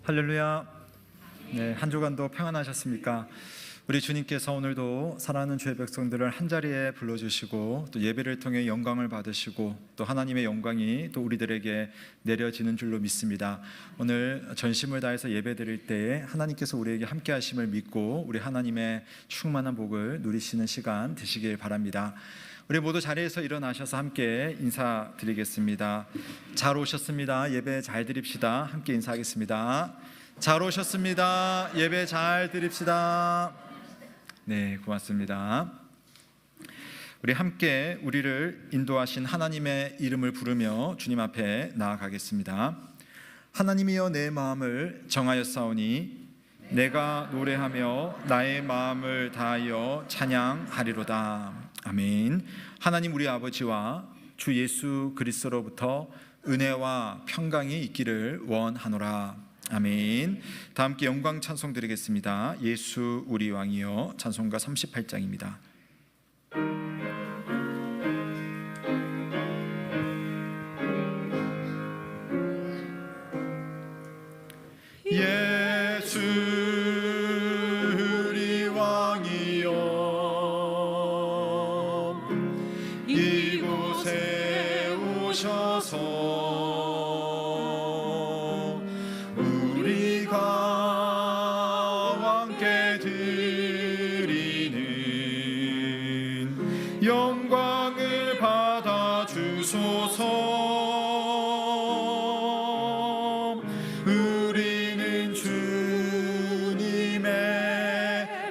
할렐루야. 네, 한 주간도 평안하셨습니까? 우리 주님께서 오늘도 사랑하는 주의 백성들을 한자리에 불러주시고 또 예배를 통해 영광을 받으시고 또 하나님의 영광이 또 우리들에게 내려지는 줄로 믿습니다. 오늘 전심을 다해서 예배 드릴 때에 하나님께서 우리에게 함께 하심을 믿고 우리 하나님의 충만한 복을 누리시는 시간 되시길 바랍니다. 우리 모두 자리에서 일어나셔서 함께 인사드리겠습니다. 잘 오셨습니다. 예배 잘 드립시다. 함께 인사하겠습니다. 잘 오셨습니다. 예배 잘 드립시다. 네, 고맙습니다. 우리 함께 우리를 인도하신 하나님의 이름을 부르며 주님 앞에 나아가겠습니다. 하나님이여 내 마음을 정하였사오니 내가 노래하며 나의 마음을 다하여 찬양하리로다. 아멘. 하나님 우리 아버지와 주 예수 그리스도로부터 은혜와 평강이 있기를 원하노라. 아멘. 다 함께 영광 찬송 드리겠습니다. 예수 우리 왕이여 찬송가 38장입니다. 예수 우리 왕이여 이곳에 오셔서 우리가 왕께 드리는 영광을 받아 주소서. 우리는 주님의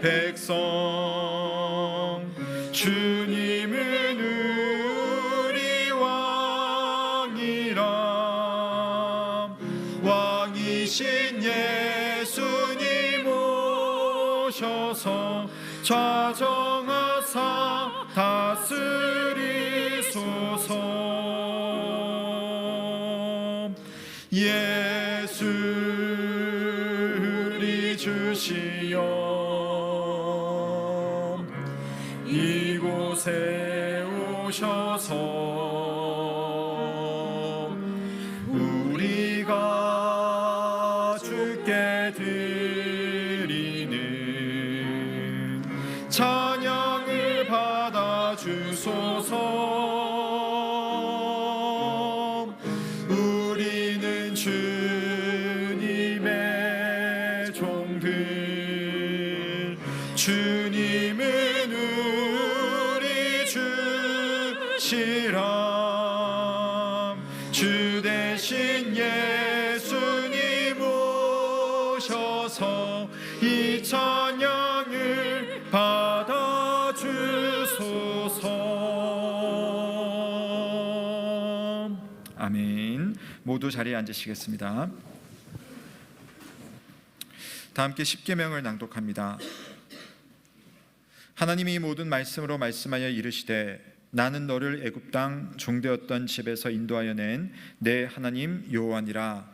백성, 주님은 우리 왕이라. 왕이신 예수님 오셔서 좌정하사 다스리소서. 예수 우리 주시여 이곳에 오셔서 우리가 주께 드리는 찬양을 받아 주소서. 우리는 주님의 종들, 주님은 우리 주시라. 주 대신 예수님 오셔서 이 찬양을 받아 주소서. 아멘. 모두 자리에 앉으시겠습니다. 다 함께 십계명을 낭독합니다. 하나님이 모든 말씀으로 말씀하여 이르시되 나는 너를 애굽 땅 종되었던 집에서 인도하여 낸 내 하나님 여호와니라.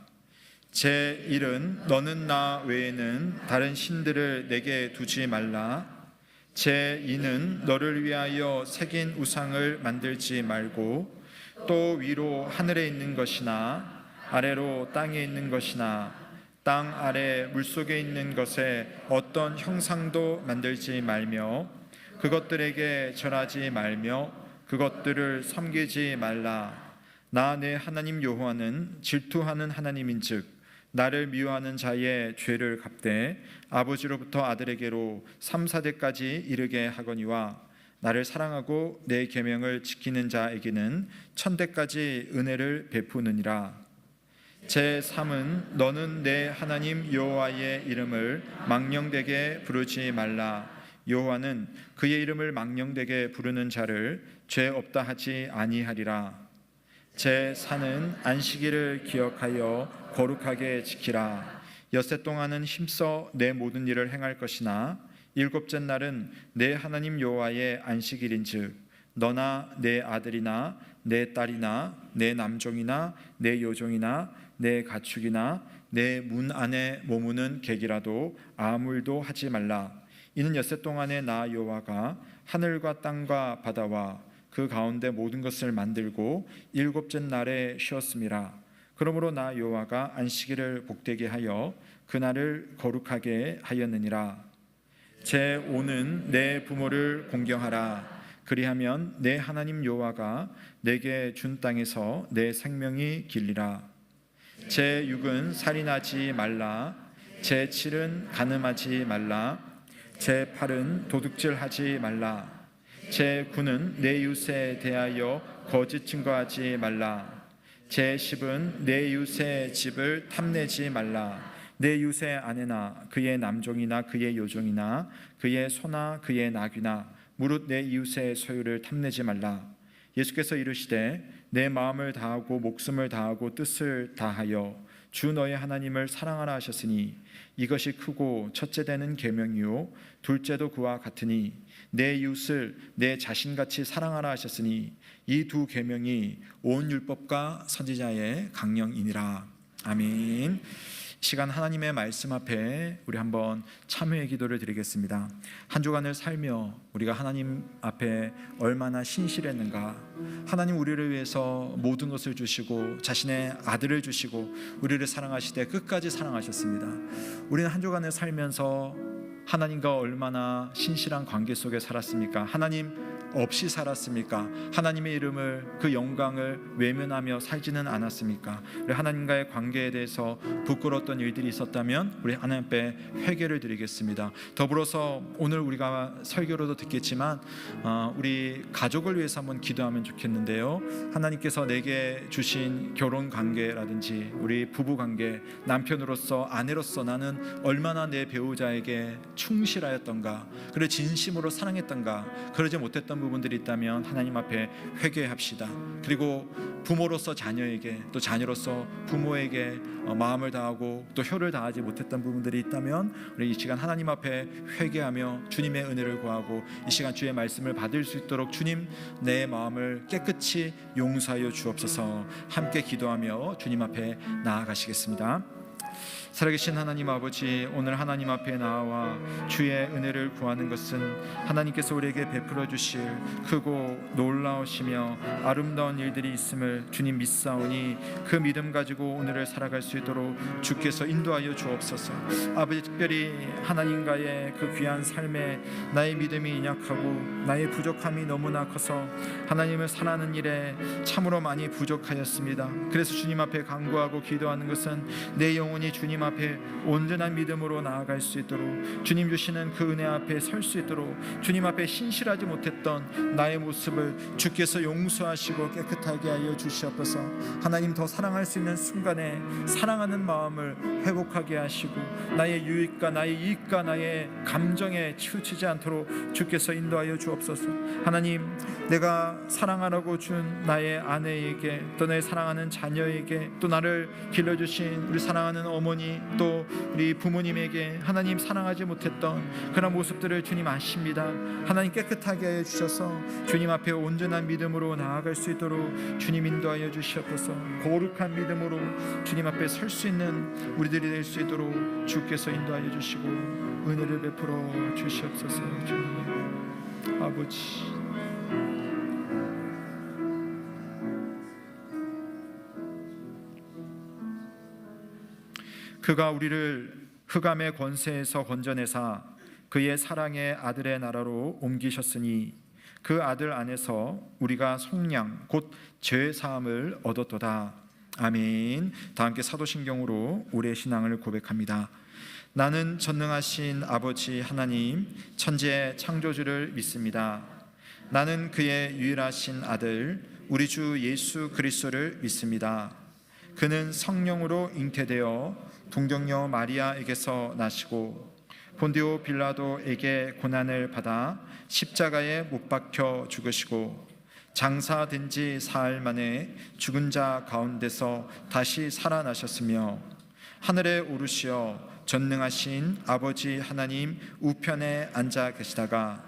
제 1은 너는 나 외에는 다른 신들을 내게 두지 말라. 제 2는 너를 위하여 새긴 우상을 만들지 말고 또 위로 하늘에 있는 것이나 아래로 땅에 있는 것이나 땅 아래 물속에 있는 것에 어떤 형상도 만들지 말며 그것들에게 절하지 말며 그것들을 섬기지 말라. 나 내 하나님 여호와는 질투하는 하나님인즉 나를 미워하는 자의 죄를 갚되 아버지로부터 아들에게로 3, 4대까지 이르게 하거니와 나를 사랑하고 내 계명을 지키는 자에게는 1000대까지 은혜를 베푸느니라. 제3은 너는 내 하나님 여호와의 이름을 망령되게 부르지 말라. 여호와는 그의 이름을 망령되게 부르는 자를 죄 없다 하지 아니하리라. 제4는 안식일을 기억하여 거룩하게 지키라. 엿새 동안은 힘써 내 모든 일을 행할 것이나 일곱째 날은 내 하나님 여호와의 안식일인즉 너나 내 아들이나 내 딸이나 내 남종이나 내 여종이나 내 가축이나 내 문 안에 머무는 객이라도 아무 일도 하지 말라. 이는 엿새 동안에 나 여호와가 하늘과 땅과 바다와 그 가운데 모든 것을 만들고 일곱째 날에 쉬었음이라. 그러므로 나 여호와가 안식일을 복되게 하여 그날을 거룩하게 하였느니라. 제 오는 내 부모를 공경하라. 그리하면 내 하나님 여호와가 내게 준 땅에서 내 생명이 길리라. 제 6은 살인하지 말라. 제 7은 간음하지 말라. 제 8은 도둑질하지 말라. 제 9는 내 이웃에 대하여 거짓 증거하지 말라. 제 10은 내 이웃의 집을 탐내지 말라. 내 이웃의 아내나 그의 남종이나 그의 여종이나 그의 소나 그의 나귀나 무릇 내 이웃의 소유를 탐내지 말라. 예수께서 이르시되 내 마음을 다하고 목숨을 다하고 뜻을 다하여 주 너의 하나님을 사랑하라 하셨으니 이것이 크고 첫째 되는 계명이요 둘째도 그와 같으니 내 이웃을 내 자신같이 사랑하라 하셨으니 이 두 계명이 온 율법과 선지자의 강령이니라. 아멘. 시간 하나님의 말씀 앞에 우리 한번 참회의 기도를 드리겠습니다. 한 주간을 살며 우리가 하나님 앞에 얼마나 신실했는가. 하나님 우리를 위해서 모든 것을 주시고 자신의 아들을 주시고 우리를 사랑하시되 끝까지 사랑하셨습니다. 우리는 한 주간을 살면서 하나님과 얼마나 신실한 관계 속에 살았습니까? 하나님 없이 살았습니까? 하나님의 이름을 그 영광을 외면하며 살지는 않았습니까? 우리 하나님과의 관계에 대해서 부끄러웠던 일들이 있었다면 우리 하나님 앞에 회개를 드리겠습니다. 더불어서 오늘 우리가 설교로도 듣겠지만 우리 가족을 위해서 한번 기도하면 좋겠는데요. 하나님께서 내게 주신 결혼 관계라든지 우리 부부 관계, 남편으로서 아내로서 나는 얼마나 내 배우자에게 충실하였던가, 그를 진심으로 사랑했던가, 그러지 못했던 부분들이 있다면 하나님 앞에 회개합시다. 그리고 부모로서 자녀에게, 또 자녀로서 부모에게 마음을 다하고 또 효를 다하지 못했던 부분들이 있다면 우리 이 시간 하나님 앞에 회개하며 주님의 은혜를 구하고 이 시간 주의 말씀을 받을 수 있도록 주님 내 마음을 깨끗이 용서하여 주옵소서. 함께 기도하며 주님 앞에 나아가시겠습니다. 살아계신 하나님 아버지, 오늘 하나님 앞에 나와 주의 은혜를 구하는 것은 하나님께서 우리에게 베풀어 주실 크고 놀라우시며 아름다운 일들이 있음을 주님 믿사오니 그 믿음 가지고 오늘을 살아갈 수 있도록 주께서 인도하여 주옵소서. 아버지, 특별히 하나님과의 그 귀한 삶에 나의 믿음이 약하고 나의 부족함이 너무나 커서 하나님을 사랑하는 일에 참으로 많이 부족하였습니다. 그래서 주님 앞에 간구하고 기도하는 것은 내 영혼이 주님 앞에 온전한 믿음으로 나아갈 수 있도록, 주님 주시는 그 은혜 앞에 설 수 있도록, 주님 앞에 신실하지 못했던 나의 모습을 주께서 용서하시고 깨끗하게 하여 주시옵소서. 하나님, 더 사랑할 수 있는 순간에 사랑하는 마음을 회복하게 하시고 나의 유익과 나의 이익과 나의 감정에 치우치지 않도록 주께서 인도하여 주옵소서. 하나님, 내가 사랑하라고 준 나의 아내에게, 또 내 사랑하는 자녀에게, 또 나를 길러주신 우리 사랑하는 어머니, 또 우리 부모님에게 하나님 사랑하지 못했던 그런 모습들을 주님 아십니다. 하나님 깨끗하게 해 주셔서 주님 앞에 온전한 믿음으로 나아갈 수 있도록 주님 인도하여 주시옵소서. 거룩한 믿음으로 주님 앞에 설 수 있는 우리들이 될 수 있도록 주께서 인도하여 주시고 은혜를 베풀어 주시옵소서. 주님 아버지, 그가 우리를 흑암의 권세에서 건져내사 그의 사랑의 아들의 나라로 옮기셨으니 그 아들 안에서 우리가 속량 곧 죄 사함을 얻었도다. 아멘. 다 함께 사도신경으로 우리의 신앙을 고백합니다. 나는 전능하신 아버지 하나님 천지의 창조주를 믿습니다. 나는 그의 유일하신 아들 우리 주 예수 그리스도를 믿습니다. 그는 성령으로 잉태되어 동정녀 마리아에게서 나시고 본디오 빌라도에게 고난을 받아 십자가에 못 박혀 죽으시고 장사된 지 사흘 만에 죽은 자 가운데서 다시 살아나셨으며 하늘에 오르시어 전능하신 아버지 하나님 우편에 앉아 계시다가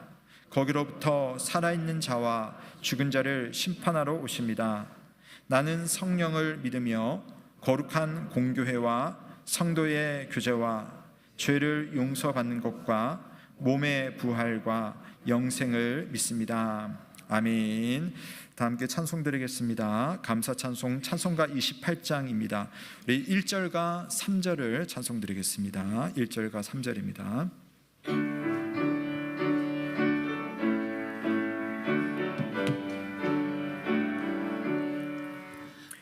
거기로부터 살아있는 자와 죽은 자를 심판하러 오십니다. 나는 성령을 믿으며 거룩한 공교회와 성도의 교제와 죄를 용서받는 것과 몸의 부활과 영생을 믿습니다. 아멘. 다 함께 찬송 드리겠습니다. 감사 찬송 찬송가 28장입니다. 우리 1절과 3절을 찬송 드리겠습니다. 1절과 3절입니다.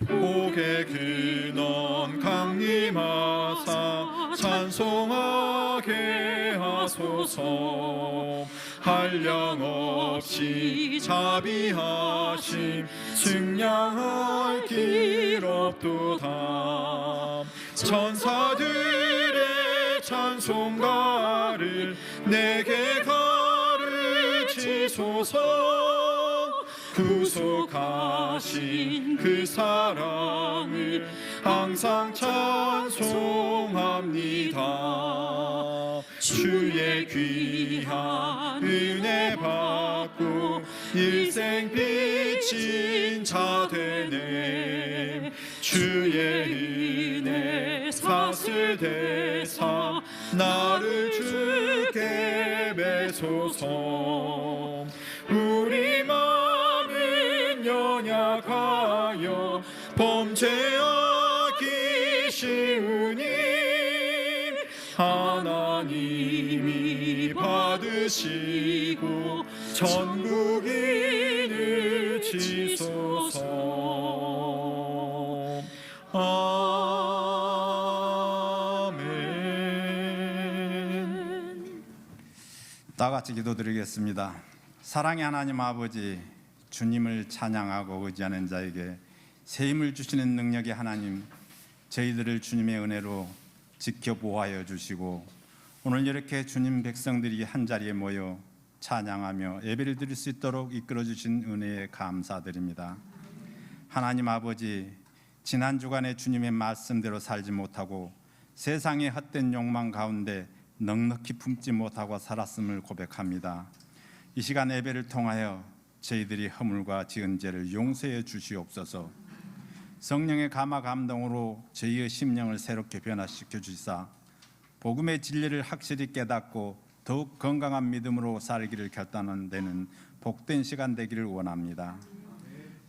복의 근원 강림하사 찬송하게 하소서. 한량없이 자비하심 증량할 길 없도다. 천사들의 찬송가를 내게 가르치소서. 구속하신 그 사랑을 항상 찬송합니다. 주의 귀한 은혜 받고 일생 빚진 자 되네. 주의 은혜 사슬 대사 나를 주께 매소서. 우리 마음은 연약하여 범죄하기 쉬우니 하나님이 받으시고 천국인을 지소서. 아멘. 다 같이 기도드리겠습니다. 사랑의 하나님 아버지, 주님을 찬양하고 의지하는 자에게 새 힘을 주시는 능력의 하나님, 저희들을 주님의 은혜로 지켜 보호하여 주시고 오늘 이렇게 주님 백성들이 한자리에 모여 찬양하며 예배를 드릴 수 있도록 이끌어 주신 은혜에 감사드립니다. 하나님 아버지, 지난 주간에 주님의 말씀대로 살지 못하고 세상의 헛된 욕망 가운데 넉넉히 품지 못하고 살았음을 고백합니다. 이 시간 예배를 통하여 저희들이 허물과 지은 죄를 용서해 주시옵소서. 성령의 감화 감동으로 저희의 심령을 새롭게 변화시켜 주시사 복음의 진리를 확실히 깨닫고 더욱 건강한 믿음으로 살기를 결단하는 데는 복된 시간 되기를 원합니다.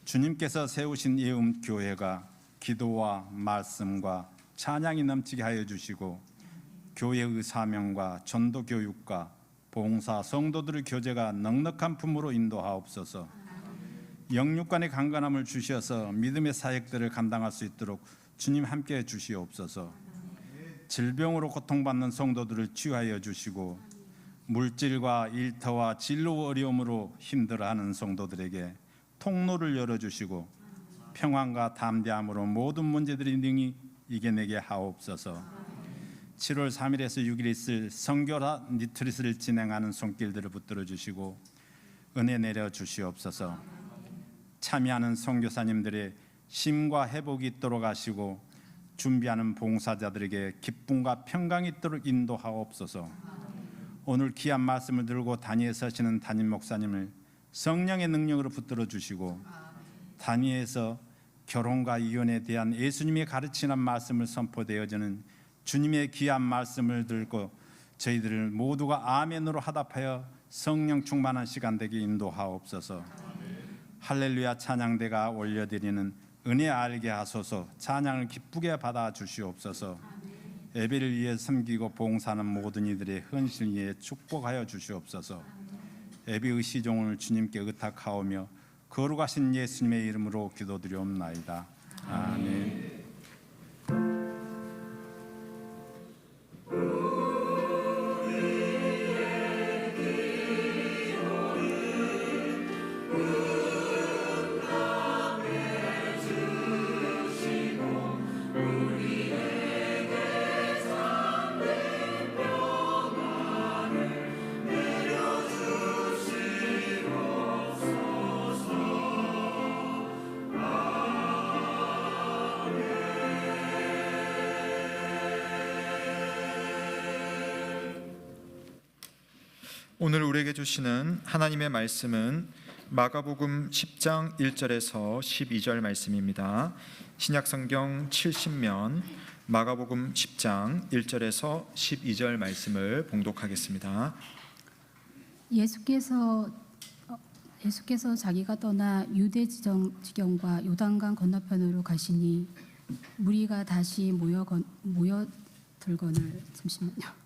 주님께서 세우신 이 교회가 기도와 말씀과 찬양이 넘치게 하여 주시고 교회의 사명과 전도 교육과 봉사 성도들의 교제가 넉넉한 품으로 인도하옵소서. 영육간의 강건함을 주셔서 믿음의 사역들을 감당할 수 있도록 주님 함께해 주시옵소서. 질병으로 고통받는 성도들을 치유하여 주시고 물질과 일터와 진로 어려움으로 힘들어하는 성도들에게 통로를 열어주시고 평안과 담대함으로 모든 문제들이 능히 이겨내게 하옵소서. 7월 3일에서 6일 있을 선교라 리트릿을 진행하는 손길들을 붙들어 주시고 은혜 내려 주시옵소서. 참여하는 선교사님들의 심과 회복이 있도록 하시고 준비하는 봉사자들에게 기쁨과 평강이 있도록 인도하옵소서. 오늘 귀한 말씀을 들고 단위에 서시는 담임 목사님을 성령의 능력으로 붙들어 주시고 단위에서 결혼과 이혼에 대한 예수님이 가르치는 말씀을 선포되어지는 주님의 귀한 말씀을 들고 저희들을 모두가 아멘으로 화답하여 성령 충만한 시간 되게 인도하옵소서. 할렐루야 찬양대가 올려드리는 은혜 알게 하소서. 찬양을 기쁘게 받아 주시옵소서. 예배를 위해 섬기고 봉사하는 모든 이들의 헌신을 위해 축복하여 주시옵소서. 예배의 시종을 주님께 의탁하오며 거룩하신 예수님의 이름으로 기도드리옵나이다. 아멘. 오늘 우리에게 주시는 하나님의 말씀은 마가복음 10장 1절에서 12절 말씀입니다. 신약성경 70면 마가복음 10장 1절에서 12절 말씀을 봉독하겠습니다. 예수께서 예수께서 자기가 떠나 유대 지경과 요단강 건너편으로 가시니 무리가 다시 모여들거늘 잠시만요.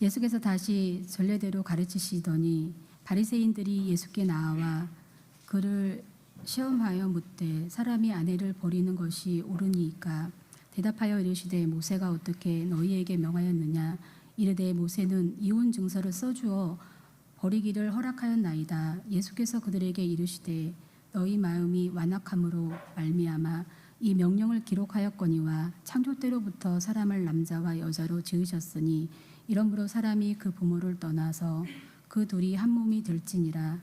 예수께서 다시 전례대로 가르치시더니 바리새인들이 예수께 나와 그를 시험하여 묻되 사람이 아내를 버리는 것이 옳으니까 대답하여 이르시되 모세가 어떻게 너희에게 명하였느냐 이르되 모세는 이혼 증서를 써주어 버리기를 허락하였나이다. 예수께서 그들에게 이르시되 너희 마음이 완악함으로 말미암아 이 명령을 기록하였거니와 창조 때로부터 사람을 남자와 여자로 지으셨으니 이러므로 사람이 그 부모를 떠나서 그 둘이 한 몸이 될지니라.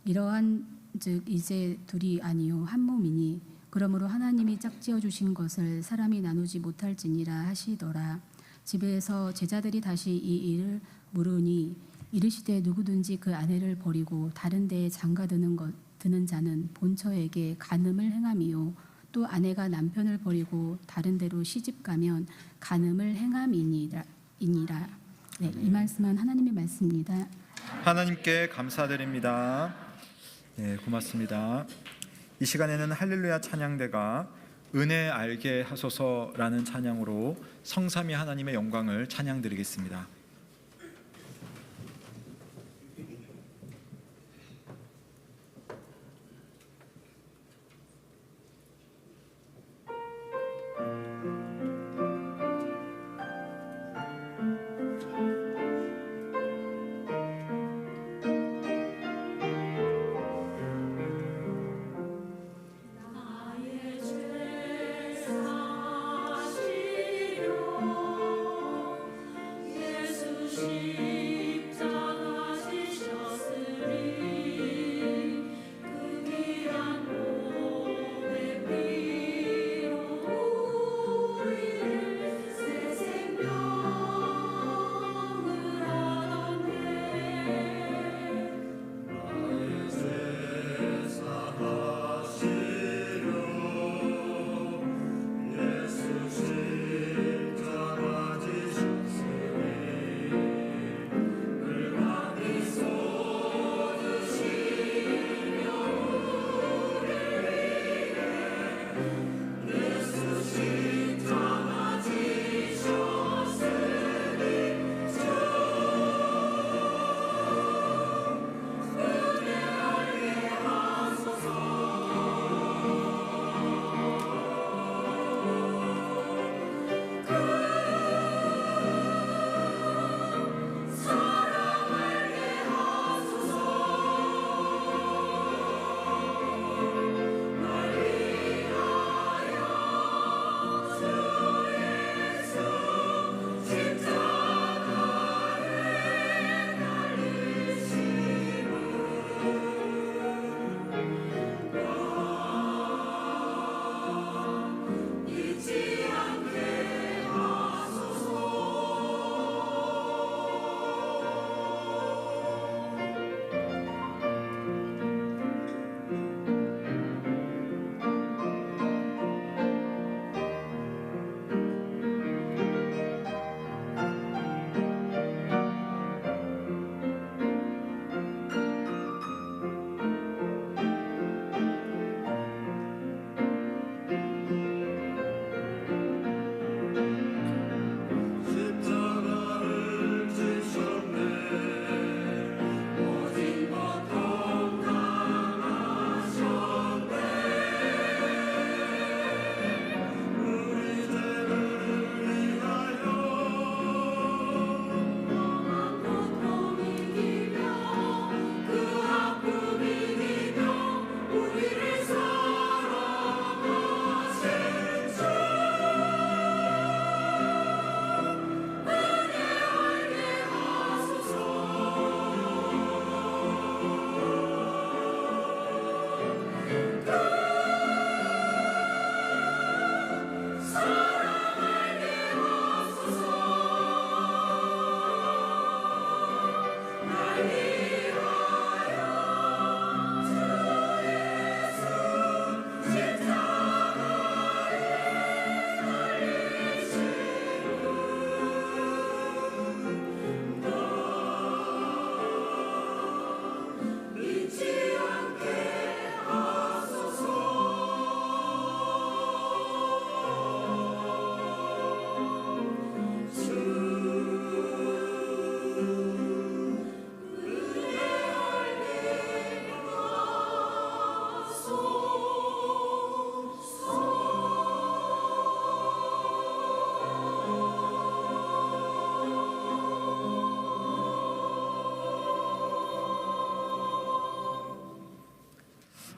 이러한 즉 이제 둘이 아니요 한 몸이니 그러므로 하나님이 짝지어 주신 것을 사람이 나누지 못할지니라 하시더라. 집에서 제자들이 다시 이 일을 물으니 이르시되 누구든지 그 아내를 버리고 다른 데에 장가드는 자는 본처에게 간음을 행함이요 또 아내가 남편을 버리고 다른 데로 시집가면 간음을 행함이니라. 네, 이 말씀은 하나님의 말씀입니다. 하나님께 감사드립니다. 네, 고맙습니다. 이 시간에는 할렐루야 찬양대가 은혜 알게 하소서라는 찬양으로 성삼위 하나님의 영광을 찬양드리겠습니다. 예수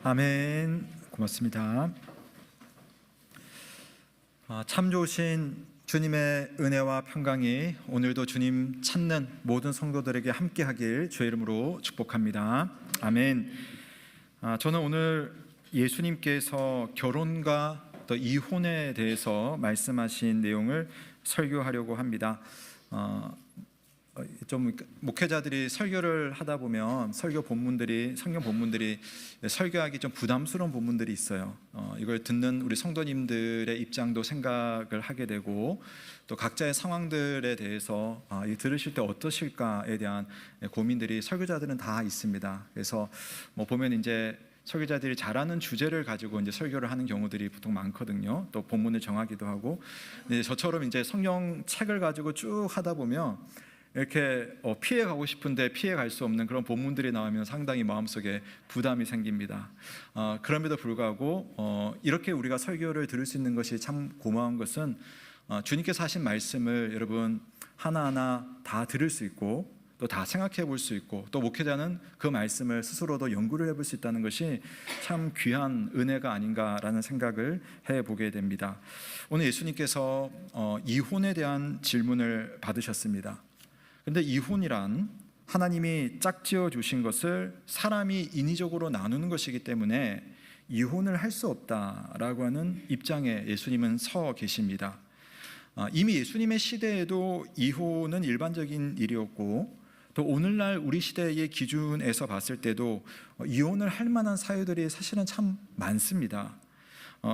아멘. 고맙습니다. 참 좋으신 주님의 은혜와 평강이 오늘도 주님 찾는 모든 성도들에게 함께하길 주의 이름으로 축복합니다. 아멘. 저는 오늘 예수님께서 결혼과 또 이혼에 대해서 말씀하신 내용을 설교하려고 합니다. 좀 목회자들이 설교를 하다 보면 성경 본문들이 설교하기 좀 부담스러운 본문들이 있어요. 이걸 듣는 우리 성도님들의 입장도 생각을 하게 되고 또 각자의 상황들에 대해서 이 들으실 때 어떠실까에 대한 고민들이 설교자들은 다 있습니다. 그래서 보면 이제 설교자들이 잘하는 주제를 가지고 이제 설교를 하는 경우들이 보통 많거든요. 또 본문을 정하기도 하고. 근데 저처럼 이제 성경 책을 가지고 쭉 하다 보면 이렇게 피해 가고 싶은데 피해 갈 수 없는 그런 본문들이 나오면 상당히 마음속에 부담이 생깁니다. 그럼에도 불구하고 이렇게 우리가 설교를 들을 수 있는 것이 참 고마운 것은 주님께서 하신 말씀을 여러분 하나하나 다 들을 수 있고 또 다 생각해 볼 수 있고 또 목회자는 그 말씀을 스스로도 연구를 해볼 수 있다는 것이 참 귀한 은혜가 아닌가라는 생각을 해보게 됩니다. 오늘 예수님께서 이혼에 대한 질문을 받으셨습니다. 근데 이혼이란 하나님이 짝지어 주신 것을 사람이 인위적으로 나누는 것이기 때문에 이혼을 할 수 없다라고 하는 입장에 예수님은 서 계십니다. 이미 예수님의 시대에도 이혼은 일반적인 일이었고 또 오늘날 우리 시대의 기준에서 봤을 때도 이혼을 할 만한 사유들이 사실은 참 많습니다.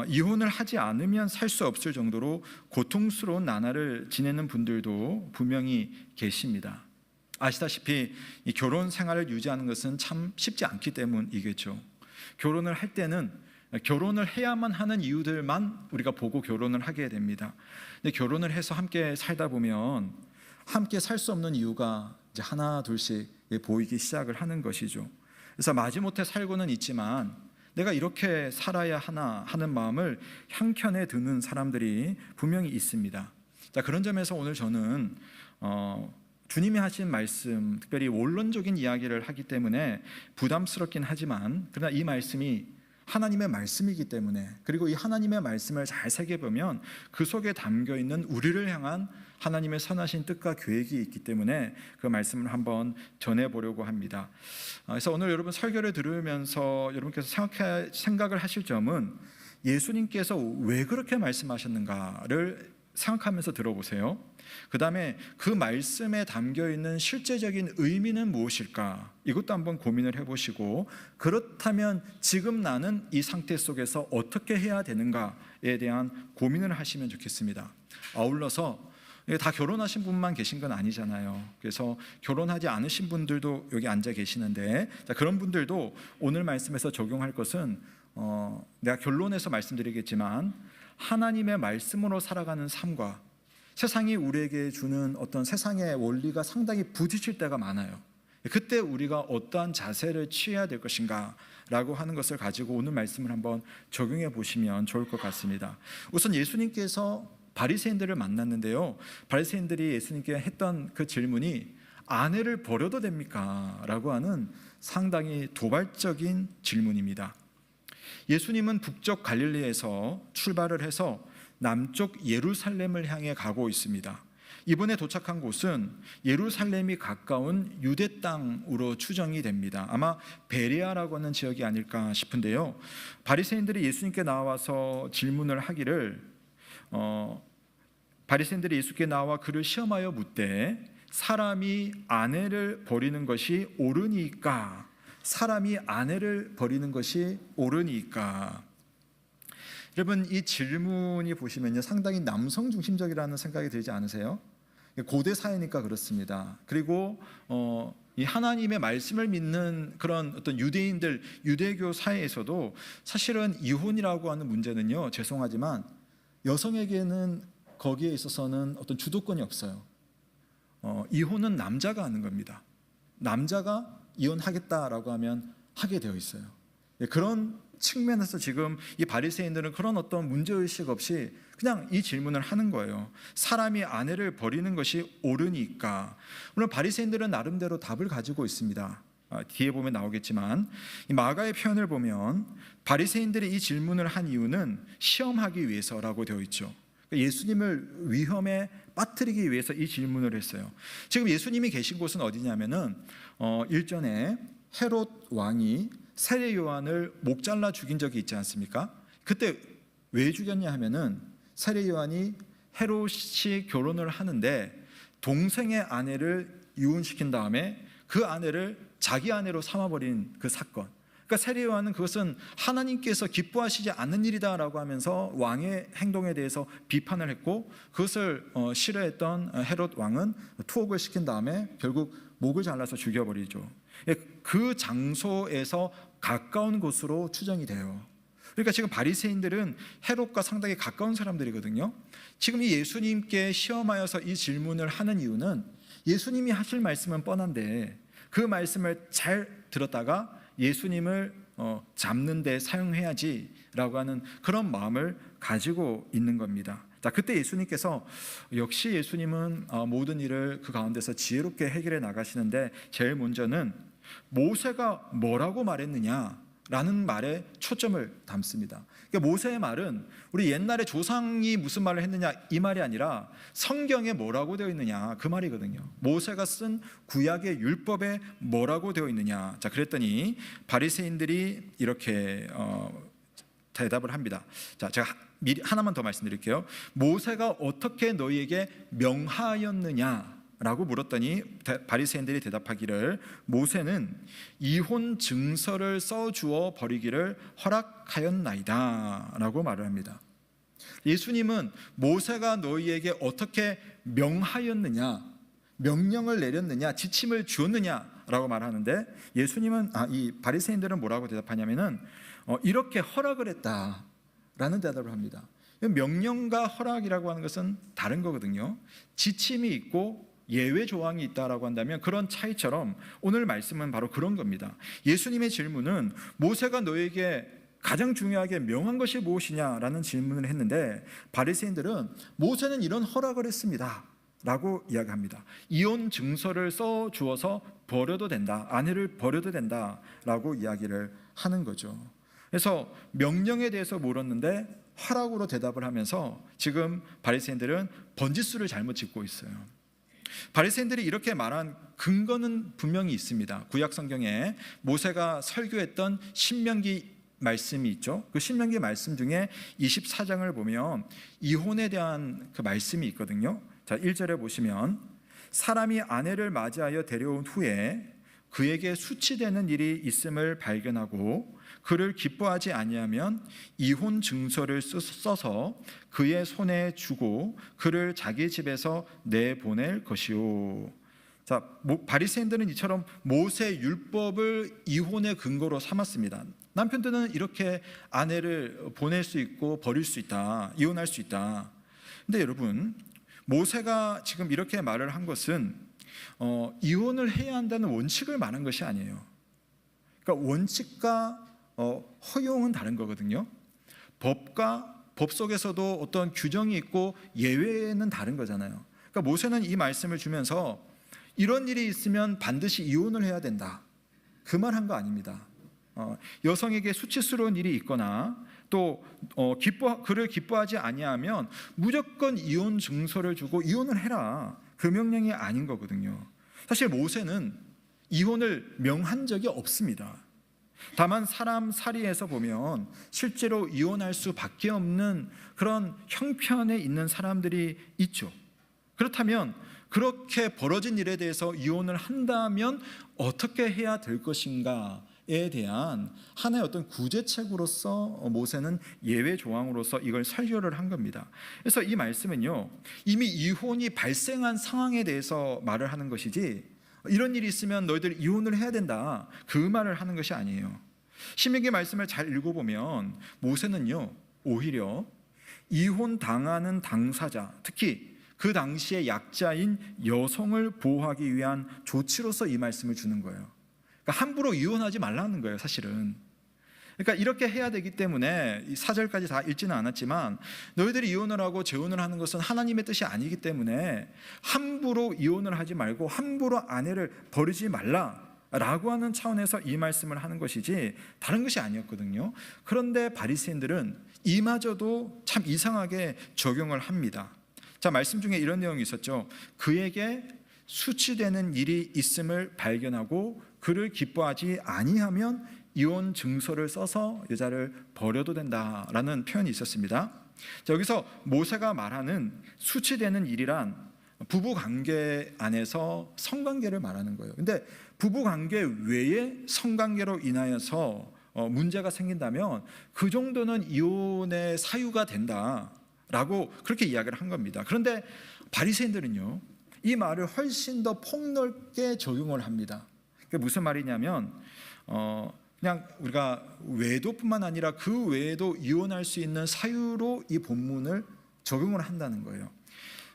이혼을 하지 않으면 살 수 없을 정도로 고통스러운 나날을 지내는 분들도 분명히 계십니다. 아시다시피 이 결혼 생활을 유지하는 것은 참 쉽지 않기 때문이겠죠. 결혼을 할 때는 결혼을 해야만 하는 이유들만 우리가 보고 결혼을 하게 됩니다. 근데 결혼을 해서 함께 살다 보면 함께 살 수 없는 이유가 이제 하나 둘씩 보이기 시작을 하는 것이죠. 그래서 마지못해 살고는 있지만 내가 이렇게 살아야 하나 하는 마음을 향켠에 드는 사람들이 분명히 있습니다. 자, 그런 점에서 오늘 저는 주님이 하신 말씀, 특별히 원론적인 이야기를 하기 때문에 부담스럽긴 하지만 그러나 이 말씀이 하나님의 말씀이기 때문에 그리고 이 하나님의 말씀을 잘 새겨보면 그 속에 담겨있는 우리를 향한 하나님의 선하신 뜻과 계획이 있기 때문에 그 말씀을 한번 전해보려고 합니다. 그래서 오늘 여러분 설교를 들으면서 여러분께서 생각을 하실 점은 예수님께서 왜 그렇게 말씀하셨는가를 생각하면서 들어보세요. 그 다음에 그 말씀에 담겨있는 실제적인 의미는 무엇일까? 이것도 한번 고민을 해보시고 그렇다면 지금 나는 이 상태 속에서 어떻게 해야 되는가에 대한 고민을 하시면 좋겠습니다. 아울러서 다 결혼하신 분만 계신 건 아니잖아요. 그래서 결혼하지 않으신 분들도 여기 앉아 계시는데 그런 분들도 오늘 말씀에서 적용할 것은 내가 결론에서 말씀드리겠지만 하나님의 말씀으로 살아가는 삶과 세상이 우리에게 주는 어떤 세상의 원리가 상당히 부딪힐 때가 많아요. 그때 우리가 어떠한 자세를 취해야 될 것인가 라고 하는 것을 가지고 오늘 말씀을 한번 적용해 보시면 좋을 것 같습니다. 우선 예수님께서 바리새인들을 만났는데요, 바리새인들이 예수님께 했던 그 질문이 아내를 버려도 됩니까? 라고 하는 상당히 도발적인 질문입니다. 예수님은 북쪽 갈릴리에서 출발을 해서 남쪽 예루살렘을 향해 가고 있습니다. 이번에 도착한 곳은 예루살렘이 가까운 유대 땅으로 추정이 됩니다. 아마 베레아라고 하는 지역이 아닐까 싶은데요. 바리새인들이 예수님께 나와서 질문을 하기를 바리새인들이 예수께 나와 그를 시험하여 묻되 사람이 아내를 버리는 것이 옳으니까 사람이 아내를 버리는 것이 옳으니까. 여러분 이 질문이 보시면요 상당히 남성 중심적이라는 생각이 들지 않으세요? 고대 사회니까 그렇습니다. 그리고 이 하나님의 말씀을 믿는 그런 어떤 유대인들 유대교 사회에서도 사실은 이혼이라고 하는 문제는요 죄송하지만 여성에게는 거기에 있어서는 어떤 주도권이 없어요. 이혼은 남자가 하는 겁니다. 남자가 이혼하겠다라고 하면 하게 되어 있어요. 그런 측면에서 지금 이 바리새인들은 그런 어떤 문제의식 없이 그냥 이 질문을 하는 거예요. 사람이 아내를 버리는 것이 옳으니까. 물론 바리새인들은 나름대로 답을 가지고 있습니다. 뒤에 보면 나오겠지만 이 마가의 표현을 보면 바리새인들이 이 질문을 한 이유는 시험하기 위해서라고 되어 있죠. 예수님을 위험에 빠뜨리기 위해서 이 질문을 했어요. 지금 예수님이 계신 곳은 어디냐면은 일전에 헤롯 왕이 세례 요한을 목 잘라 죽인 적이 있지 않습니까? 그때 왜 죽였냐 하면은 세례 요한이 헤롯이 결혼을 하는데 동생의 아내를 이혼시킨 다음에 그 아내를 자기 아내로 삼아버린 그 사건. 그러니까 세례 요한은 그것은 하나님께서 기뻐하시지 않는 일이다라고 하면서 왕의 행동에 대해서 비판을 했고, 그것을 싫어했던 헤롯 왕은 투옥을 시킨 다음에 결국 목을 잘라서 죽여버리죠. 그 장소에서 가까운 곳으로 추정이 돼요. 그러니까 지금 바리새인들은 헤롯과 상당히 가까운 사람들이거든요. 지금 이 예수님께 시험하여서 이 질문을 하는 이유는 예수님이 하실 말씀은 뻔한데 그 말씀을 잘 들었다가 예수님을 잡는 데 사용해야지라고 하는 그런 마음을 가지고 있는 겁니다. 자, 그때 예수님께서 역시 예수님은 모든 일을 그 가운데서 지혜롭게 해결해 나가시는데 제일 먼저는 모세가 뭐라고 말했느냐라는 말에 초점을 담습니다. 그러니까 모세의 말은 우리 옛날에 조상이 무슨 말을 했느냐 이 말이 아니라 성경에 뭐라고 되어 있느냐 그 말이거든요. 모세가 쓴 구약의 율법에 뭐라고 되어 있느냐. 자, 그랬더니 바리새인들이 이렇게 대답을 합니다. 자, 제가 미리 하나만 더 말씀드릴게요. 모세가 어떻게 너희에게 명하였느냐 라고 물었더니 바리새인들이 대답하기를 모세는 이혼 증서를 써주어 버리기를 허락하였나이다 라고 말을 합니다. 예수님은 모세가 너희에게 어떻게 명하였느냐, 명령을 내렸느냐, 지침을 주었느냐 라고 말하는데 예수님은 이 바리새인들은 뭐라고 대답하냐면은 이렇게 허락을 했다라는 대답을 합니다. 명령과 허락이라고 하는 것은 다른 거거든요. 지침이 있고 예외 조항이 있다라고 한다면 그런 차이처럼 오늘 말씀은 바로 그런 겁니다. 예수님의 질문은 모세가 너에게 가장 중요하게 명한 것이 무엇이냐라는 질문을 했는데 바리새인들은 모세는 이런 허락을 했습니다 라고 이야기합니다. 이혼 증서를 써주어서 버려도 된다, 아내를 버려도 된다 라고 이야기를 하는 거죠. 그래서 명령에 대해서 물었는데 허락으로 대답을 하면서 지금 바리새인들은 번지수를 잘못 짚고 있어요. 바리새인들이 이렇게 말한 근거는 분명히 있습니다. 구약 성경에 모세가 설교했던 신명기 말씀이 있죠. 그 신명기 말씀 중에 24장을 보면 이혼에 대한 그 말씀이 있거든요. 자, 1절에 보시면 사람이 아내를 맞이하여 데려온 후에 그에게 수치되는 일이 있음을 발견하고 그를 기뻐하지 아니하면 이혼 증서를 써서 그의 손에 주고 그를 자기 집에서 내보낼 것이요. 자, 바리새인들은 이처럼 모세 율법을 이혼의 근거로 삼았습니다. 남편들은 이렇게 아내를 보낼 수 있고 버릴 수 있다, 이혼할 수 있다. 근데 여러분, 모세가 지금 이렇게 말을 한 것은 이혼을 해야 한다는 원칙을 말한 것이 아니에요. 그러니까 원칙과 허용은 다른 거거든요. 법 속에서도 어떤 규정이 있고 예외는 다른 거잖아요. 그러니까 모세는 이 말씀을 주면서 이런 일이 있으면 반드시 이혼을 해야 된다, 그 말 한 거 아닙니다. 여성에게 수치스러운 일이 있거나 또 그를 기뻐하지 아니하면 무조건 이혼 증서를 주고 이혼을 해라, 그 명령이 아닌 거거든요. 사실 모세는 이혼을 명한 적이 없습니다. 다만 사람 사리에서 보면 실제로 이혼할 수밖에 없는 그런 형편에 있는 사람들이 있죠. 그렇다면 그렇게 벌어진 일에 대해서 이혼을 한다면 어떻게 해야 될 것인가에 대한 하나의 어떤 구제책으로서 모세는 예외 조항으로서 이걸 설교를 한 겁니다. 그래서 이 말씀은요, 이미 이혼이 발생한 상황에 대해서 말을 하는 것이지 이런 일이 있으면 너희들 이혼을 해야 된다, 그 말을 하는 것이 아니에요. 신명기 말씀을 잘 읽어보면 모세는요, 오히려 이혼 당하는 당사자, 특히 그 당시의 약자인 여성을 보호하기 위한 조치로서 이 말씀을 주는 거예요. 그러니까 함부로 이혼하지 말라는 거예요, 사실은. 그러니까 이렇게 해야 되기 때문에 4절까지 다 읽지는 않았지만 너희들이 이혼을 하고 재혼을 하는 것은 하나님의 뜻이 아니기 때문에 함부로 이혼을 하지 말고 함부로 아내를 버리지 말라 라고 하는 차원에서 이 말씀을 하는 것이지 다른 것이 아니었거든요. 그런데 바리새인들은 이마저도 참 이상하게 적용을 합니다. 자, 말씀 중에 이런 내용이 있었죠. 그에게 수치되는 일이 있음을 발견하고 그를 기뻐하지 아니하면 이혼 증서를 써서 여자를 버려도 된다라는 표현이 있었습니다. 자, 여기서 모세가 말하는 수치되는 일이란 부부 관계 안에서 성관계를 말하는 거예요. 근데 부부 관계 외에 성관계로 인하여서 문제가 생긴다면 그 정도는 이혼의 사유가 된다라고 그렇게 이야기를 한 겁니다. 그런데 바리새인들은요, 이 말을 훨씬 더 폭넓게 적용을 합니다. 그게 무슨 말이냐면 그냥 우리가 외도뿐만 아니라 그 외에도 이혼할 수 있는 사유로 이 본문을 적용을 한다는 거예요.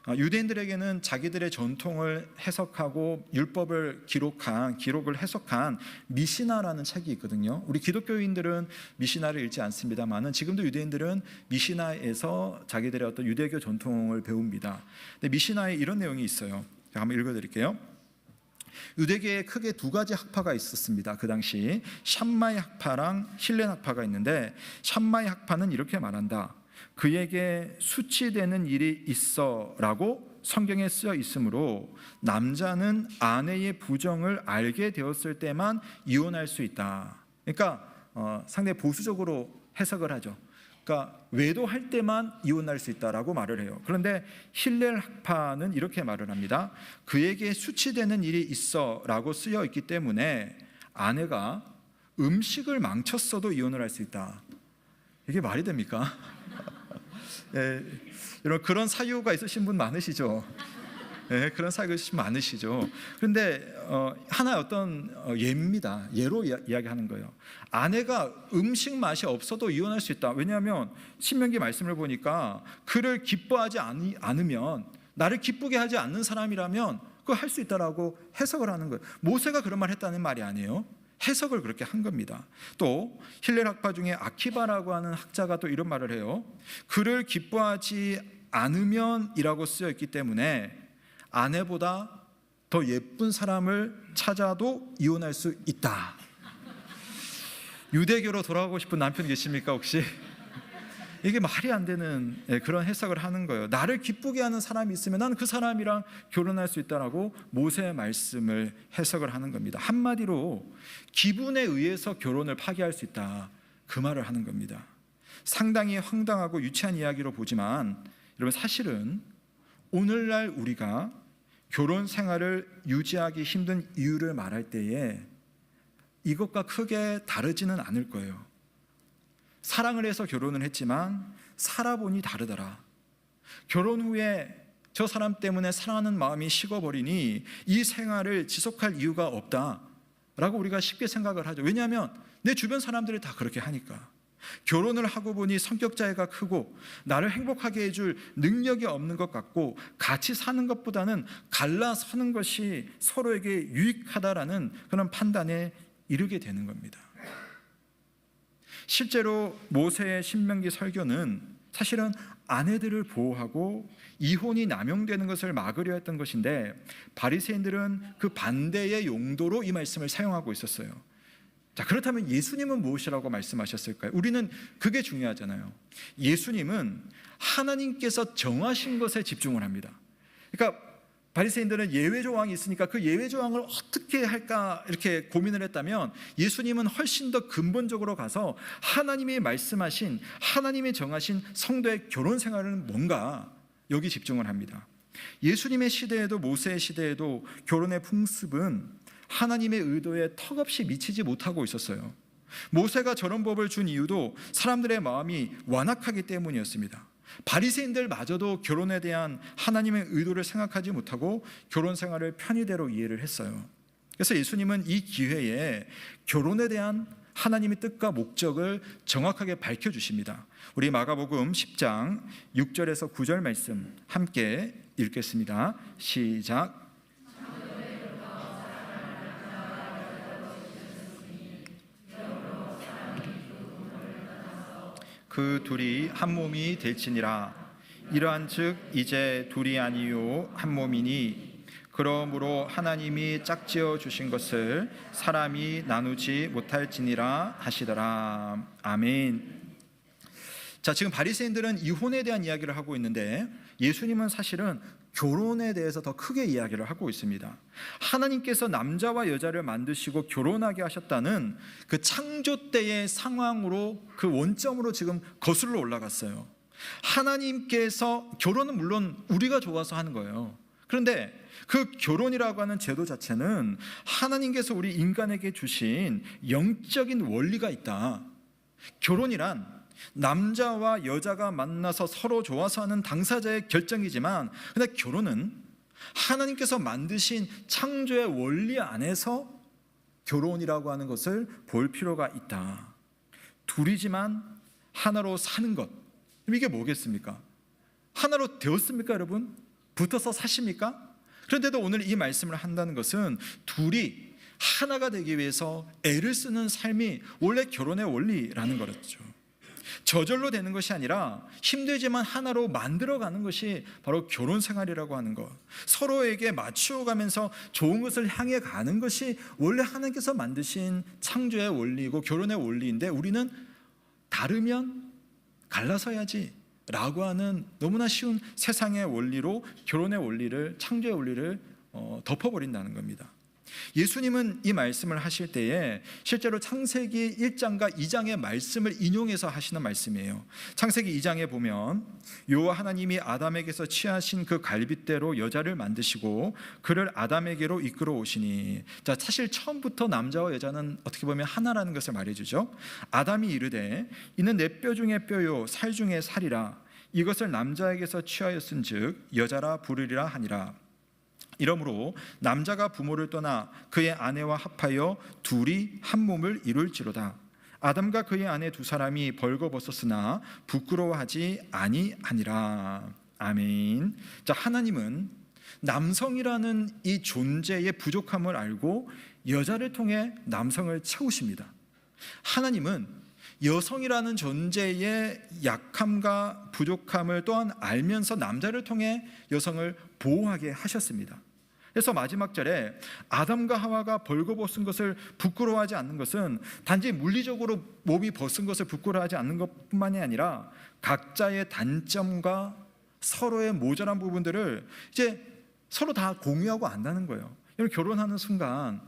유대인들에게는 자기들의 전통을 해석하고 율법을 기록을 해석한 미시나라는 책이 있거든요. 우리 기독교인들은 미시나를 읽지 않습니다만은 지금도 유대인들은 미시나에서 자기들의 어떤 유대교 전통을 배웁니다. 근데 미시나에 이런 내용이 있어요. 제가 한번 읽어드릴게요. 유대계에 크게 두 가지 학파가 있었습니다. 그 당시 샴마이 학파랑 힐렌 학파가 있는데, 샴마이 학파는 이렇게 말한다. 그에게 수치되는 일이 있어라고 성경에 쓰여 있으므로 남자는 아내의 부정을 알게 되었을 때만 이혼할 수 있다. 그러니까 상당히 보수적으로 해석을 하죠. 그러니까 외도할 때만 이혼할 수 있다라고 말을 해요. 그런데 힐렐 학파는 이렇게 말을 합니다. 그에게 수치되는 일이 있어라고 쓰여 있기 때문에 아내가 음식을 망쳤어도 이혼을 할 수 있다. 이게 말이 됩니까? 예, 여러분 그런 사유가 있으신 분 많으시죠? 예, 그런 사유가 있으신 분 많으시죠? 그런데 하나의 어떤 예로 이야기하는 거예요. 아내가 음식 맛이 없어도 이혼할 수 있다. 왜냐하면 신명기 말씀을 보니까 그를 기뻐하지 않으면, 나를 기쁘게 하지 않는 사람이라면 그거 할 수 있다라고 해석을 하는 거예요. 모세가 그런 말 했다는 말이 아니에요. 해석을 그렇게 한 겁니다. 또 힐렐 학파 중에 아키바라고 하는 학자가 또 이런 말을 해요. 그를 기뻐하지 않으면이라고 쓰여 있기 때문에 아내보다 더 예쁜 사람을 찾아도 이혼할 수 있다. 유대교로 돌아가고 싶은 남편 계십니까 혹시? 이게 말이 안 되는 그런 해석을 하는 거예요. 나를 기쁘게 하는 사람이 있으면 나는 그 사람이랑 결혼할 수 있다라고 모세의 말씀을 해석을 하는 겁니다. 한마디로 기분에 의해서 결혼을 파기할 수 있다, 그 말을 하는 겁니다. 상당히 황당하고 유치한 이야기로 보지만 여러분, 사실은 오늘날 우리가 결혼 생활을 유지하기 힘든 이유를 말할 때에 이것과 크게 다르지는 않을 거예요. 사랑을 해서 결혼을 했지만 살아보니 다르더라. 결혼 후에 저 사람 때문에 사랑하는 마음이 식어버리니 이 생활을 지속할 이유가 없다라고 우리가 쉽게 생각을 하죠. 왜냐하면 내 주변 사람들이 다 그렇게 하니까. 결혼을 하고 보니 성격 차이가 크고 나를 행복하게 해줄 능력이 없는 것 같고 같이 사는 것보다는 갈라서는 것이 서로에게 유익하다라는 그런 판단에 이르게 되는 겁니다. 실제로 모세의 신명기 설교는 사실은 아내들을 보호하고 이혼이 남용되는 것을 막으려 했던 것인데, 바리새인들은 그 반대의 용도로 이 말씀을 사용하고 있었어요. 자, 그렇다면 예수님은 무엇이라고 말씀하셨을까요? 우리는 그게 중요하잖아요. 예수님은 하나님께서 정하신 것에 집중을 합니다. 그러니까 바리새인들은 예외 조항이 있으니까 그 예외 조항을 어떻게 할까 이렇게 고민을 했다면, 예수님은 훨씬 더 근본적으로 가서 하나님이 말씀하신, 하나님이 정하신 성도의 결혼 생활은 뭔가, 여기 집중을 합니다. 예수님의 시대에도 모세의 시대에도 결혼의 풍습은 하나님의 의도에 턱없이 미치지 못하고 있었어요. 모세가 저런 법을 준 이유도 사람들의 마음이 완악하기 때문이었습니다. 바리새인들마저도 결혼에 대한 하나님의 의도를 생각하지 못하고 결혼 생활을 편의대로 이해를 했어요. 그래서 예수님은 이 기회에 결혼에 대한 하나님의 뜻과 목적을 정확하게 밝혀주십니다. 우리 마가복음 10장 6절에서 9절 말씀 함께 읽겠습니다. 시작. 그 둘이 한 몸이 될지니라. 이러한즉 이제 둘이 아니요 한 몸이니 그러므로 하나님이 짝지어 주신 것을 사람이 나누지 못할지니라 하시더라. 아멘. 자, 지금 바리새인들은 이혼에 대한 이야기를 하고 있는데 예수님은 사실은 결혼에 대해서 더 크게 이야기를 하고 있습니다. 하나님께서 남자와 여자를 만드시고 결혼하게 하셨다는 그 창조 때의 상황으로, 그 원점으로 지금 거슬러 올라갔어요. 하나님께서, 결혼은 물론 우리가 좋아서 하는 거예요. 그런데 그 결혼이라고 하는 제도 자체는 하나님께서 우리 인간에게 주신 영적인 원리가 있다. 결혼이란 남자와 여자가 만나서 서로 좋아서 하는 당사자의 결정이지만, 근데 결혼은 하나님께서 만드신 창조의 원리 안에서 결혼이라고 하는 것을 볼 필요가 있다. 둘이지만 하나로 사는 것, 이게 뭐겠습니까? 하나로 되었습니까, 여러분? 붙어서 사십니까? 그런데도 오늘 이 말씀을 한다는 것은 둘이 하나가 되기 위해서 애를 쓰는 삶이 원래 결혼의 원리라는 거였죠. 저절로 되는 것이 아니라 힘들지만 하나로 만들어가는 것이 바로 결혼 생활이라고 하는 것. 서로에게 맞추어가면서 좋은 것을 향해 가는 것이 원래 하나님께서 만드신 창조의 원리이고 결혼의 원리인데, 우리는 다르면 갈라서야지 라고 하는 너무나 쉬운 세상의 원리로 결혼의 원리를, 창조의 원리를 덮어버린다는 겁니다. 예수님은 이 말씀을 하실 때에 실제로 창세기 1장과 2장의 말씀을 인용해서 하시는 말씀이에요. 창세기 2장에 보면 여호와 하나님이 아담에게서 취하신 그 갈빗대로 여자를 만드시고 그를 아담에게로 이끌어 오시니. 자, 사실 처음부터 남자와 여자는 어떻게 보면 하나라는 것을 말해주죠. 아담이 이르되 이는 내 뼈 중에 뼈요 살 중에 살이라. 이것을 남자에게서 취하였은즉 여자라 부르리라 하니라. 이러므로 남자가 부모를 떠나 그의 아내와 합하여 둘이 한 몸을 이룰지로다. 아담과 그의 아내 두 사람이 벌거벗었으나 부끄러워하지 아니하니라. 아멘. 자, 하나님은 남성이라는 이 존재의 부족함을 알고 여자를 통해 남성을 채우십니다. 하나님은 여성이라는 존재의 약함과 부족함을 또한 알면서 남자를 통해 여성을 보호하게 하셨습니다. 그래서 마지막 절에 아담과 하와가 벌거벗은 것을 부끄러워하지 않는 것은 단지 물리적으로 몸이 벗은 것을 부끄러워하지 않는 것뿐만이 아니라 각자의 단점과 서로의 모자란 부분들을 이제 서로 다 공유하고 안다는 거예요. 여러분, 결혼하는 순간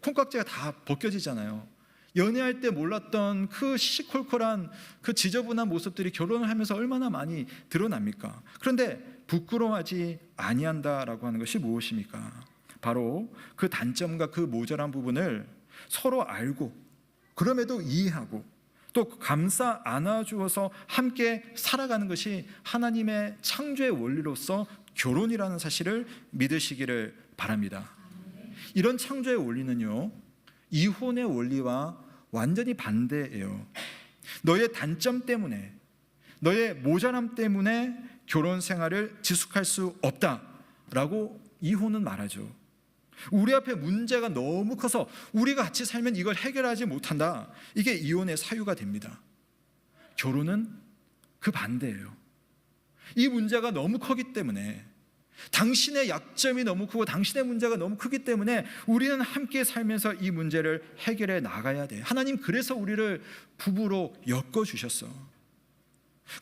콩깍지가 다 벗겨지잖아요. 연애할 때 몰랐던 그 시시콜콜한 그 지저분한 모습들이 결혼을 하면서 얼마나 많이 드러납니까? 그런데 부끄러워하지 아니한다라고 하는 것이 무엇입니까? 바로 그 단점과 그 모자란 부분을 서로 알고 그럼에도 이해하고 또 감싸 안아주어서 함께 살아가는 것이 하나님의 창조의 원리로서 결혼이라는 사실을 믿으시기를 바랍니다. 이런 창조의 원리는요, 이혼의 원리와 완전히 반대예요. 너의 단점 때문에, 너의 모자람 때문에 결혼 생활을 지속할 수 없다라고 이혼은 말하죠. 우리 앞에 문제가 너무 커서 우리가 같이 살면 이걸 해결하지 못한다. 이게 이혼의 사유가 됩니다. 결혼은 그 반대예요. 이 문제가 너무 크기 때문에, 당신의 약점이 너무 크고 당신의 문제가 너무 크기 때문에 우리는 함께 살면서 이 문제를 해결해 나가야 돼. 하나님 그래서 우리를 부부로 엮어주셨어.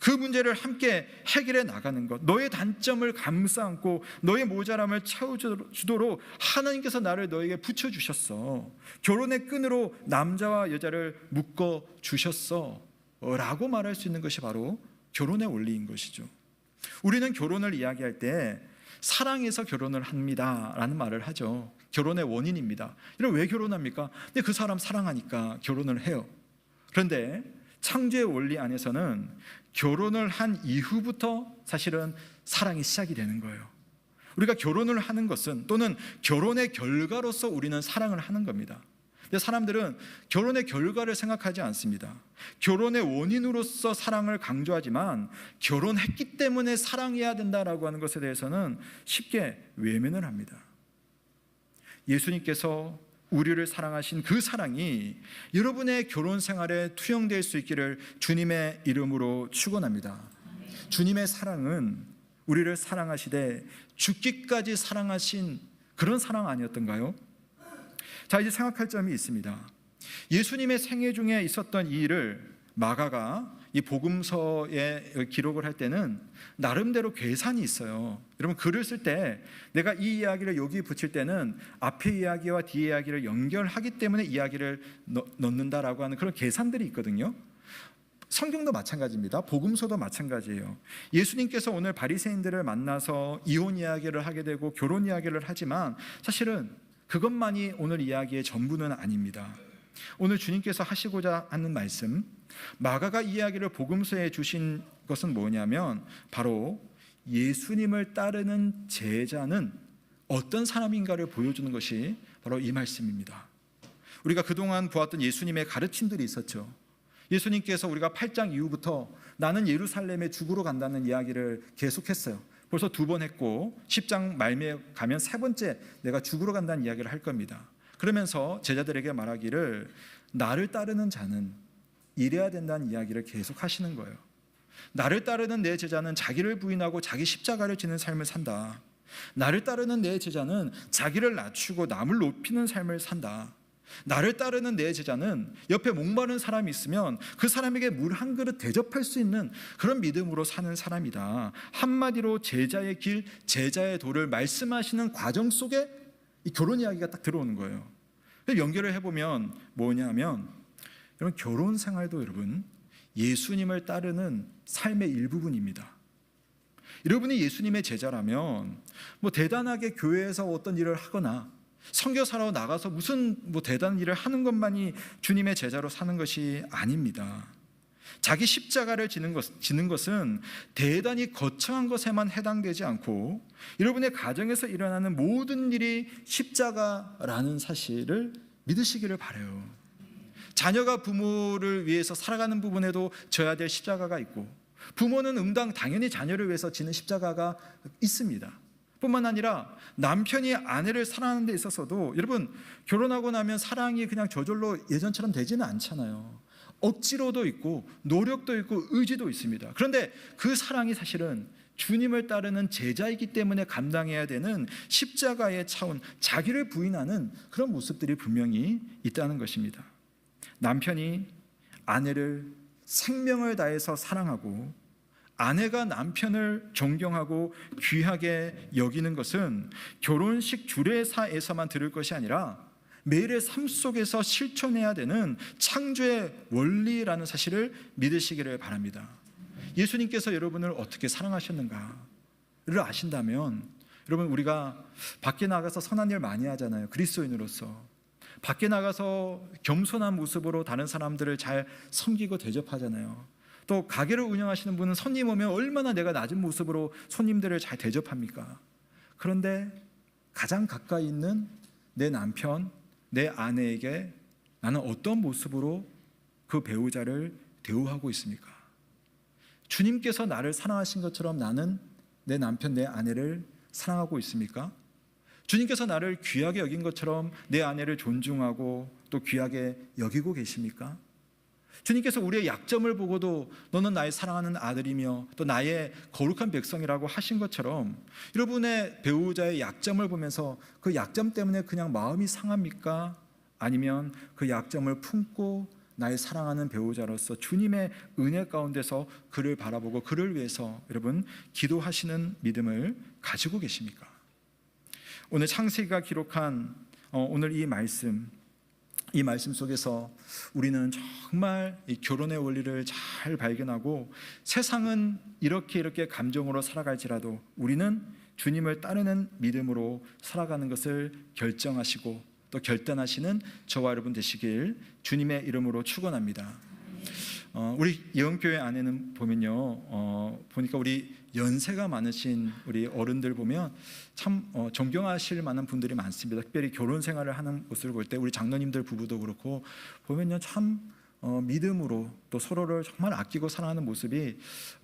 그 문제를 함께 해결해 나가는 것, 너의 단점을 감싸 안고 너의 모자람을 채워주도록 하나님께서 나를 너에게 붙여주셨어. 결혼의 끈으로 남자와 여자를 묶어주셨어 라고 말할 수 있는 것이 바로 결혼의 원리인 것이죠. 우리는 결혼을 이야기할 때 사랑해서 결혼을 합니다 라는 말을 하죠. 결혼의 원인입니다. 이런 왜 결혼합니까? 근데 그 사람 사랑하니까 결혼을 해요. 그런데 창조의 원리 안에서는 결혼을 한 이후부터 사실은 사랑이 시작이 되는 거예요. 우리가 결혼을 하는 것은, 또는 결혼의 결과로서 우리는 사랑을 하는 겁니다. 근데 사람들은 결혼의 결과를 생각하지 않습니다. 결혼의 원인으로서 사랑을 강조하지만 결혼했기 때문에 사랑해야 된다라고 하는 것에 대해서는 쉽게 외면을 합니다. 예수님께서 우리를 사랑하신 그 사랑이 여러분의 결혼 생활에 투영될 수 있기를 주님의 이름으로 축원합니다. 주님의 사랑은 우리를 사랑하시되 죽기까지 사랑하신 그런 사랑 아니었던가요? 자, 이제 생각할 점이 있습니다. 예수님의 생애 중에 있었던 이 일을 마가가 이 복음서에 기록을 할 때는 나름대로 계산이 있어요. 여러분, 글을 쓸 때 내가 이 이야기를 여기 붙일 때는 앞의 이야기와 뒤의 이야기를 연결하기 때문에 이야기를 넣는다라고 하는 그런 계산들이 있거든요. 성경도 마찬가지입니다. 복음서도 마찬가지예요. 예수님께서 오늘 바리새인들을 만나서 이혼 이야기를 하게 되고 결혼 이야기를 하지만 사실은 그것만이 오늘 이야기의 전부는 아닙니다. 오늘 주님께서 하시고자 하는 말씀, 마가가 이야기를 복음서에 주신 것은 뭐냐면 바로 예수님을 따르는 제자는 어떤 사람인가를 보여주는 것이 바로 이 말씀입니다. 우리가 그동안 보았던 예수님의 가르침들이 있었죠. 예수님께서 우리가 8장 이후부터 나는 예루살렘에 죽으러 간다는 이야기를 계속했어요. 벌써 2번 했고 10장 말미에 가면 3번째 내가 죽으러 간다는 이야기를 할 겁니다. 그러면서 제자들에게 말하기를 나를 따르는 자는 이래야 된다는 이야기를 계속 하시는 거예요. 나를 따르는 내 제자는 자기를 부인하고 자기 십자가를 지는 삶을 산다. 나를 따르는 내 제자는 자기를 낮추고 남을 높이는 삶을 산다. 나를 따르는 내 제자는 옆에 목마른 사람이 있으면 그 사람에게 물 한 그릇 대접할 수 있는 그런 믿음으로 사는 사람이다. 한마디로 제자의 길, 제자의 도를 말씀하시는 과정 속에 이 결혼 이야기가 딱 들어오는 거예요. 연결을 해보면 뭐냐면 여러분, 결혼 생활도 여러분 예수님을 따르는 삶의 일부분입니다. 여러분이 예수님의 제자라면 뭐 대단하게 교회에서 어떤 일을 하거나 선교사로 나가서 무슨 대단한 일을 하는 것만이 주님의 제자로 사는 것이 아닙니다. 자기 십자가를 지는 것은 대단히 거창한 것에만 해당되지 않고 여러분의 가정에서 일어나는 모든 일이 십자가라는 사실을 믿으시기를 바라요. 자녀가 부모를 위해서 살아가는 부분에도 져야 될 십자가가 있고, 부모는 응당 당연히 자녀를 위해서 지는 십자가가 있습니다. 뿐만 아니라 남편이 아내를 사랑하는 데 있어서도 여러분, 결혼하고 나면 사랑이 그냥 저절로 예전처럼 되지는 않잖아요. 억지로도 있고 노력도 있고 의지도 있습니다. 그런데 그 사랑이 사실은 주님을 따르는 제자이기 때문에 감당해야 되는 십자가의 차원, 자기를 부인하는 그런 모습들이 분명히 있다는 것입니다. 남편이 아내를 생명을 다해서 사랑하고 아내가 남편을 존경하고 귀하게 여기는 것은 결혼식 주례사에서만 들을 것이 아니라 매일의 삶 속에서 실천해야 되는 창조의 원리라는 사실을 믿으시기를 바랍니다. 예수님께서 여러분을 어떻게 사랑하셨는가를 아신다면, 여러분, 우리가 밖에 나가서 선한 일 많이 하잖아요. 그리스도인으로서 밖에 나가서 겸손한 모습으로 다른 사람들을 잘 섬기고 대접하잖아요. 또 가게를 운영하시는 분은 손님 오면 얼마나 내가 낮은 모습으로 손님들을 잘 대접합니까? 그런데 가장 가까이 있는 내 남편, 내 아내에게 나는 어떤 모습으로 그 배우자를 대우하고 있습니까? 주님께서 나를 사랑하신 것처럼 나는 내 남편, 내 아내를 사랑하고 있습니까? 주님께서 나를 귀하게 여긴 것처럼 내 아내를 존중하고 또 귀하게 여기고 계십니까? 주님께서 우리의 약점을 보고도 너는 나의 사랑하는 아들이며 또 나의 거룩한 백성이라고 하신 것처럼 여러분의 배우자의 약점을 보면서 그 약점 때문에 그냥 마음이 상합니까? 아니면 그 약점을 품고 나의 사랑하는 배우자로서 주님의 은혜 가운데서 그를 바라보고 그를 위해서 여러분 기도하시는 믿음을 가지고 계십니까? 오늘 창세기가 기록한 오늘 이 말씀 속에서 우리는 정말 이 결혼의 원리를 잘 발견하고 세상은 이렇게 감정으로 살아갈지라도 우리는 주님을 따르는 믿음으로 살아가는 것을 결정하시고 또 결단하시는 저와 여러분 되시길 주님의 이름으로 축원합니다. 우리 예언교회 안에는 보면요, 보니까 우리 연세가 많으신 우리 어른들 보면 참 존경하실 만한 분들이 많습니다. 특별히 결혼 생활을 하는 모습을 볼 때 우리 장로님들 부부도 그렇고 보면요, 참 믿음으로 또 서로를 정말 아끼고 사랑하는 모습이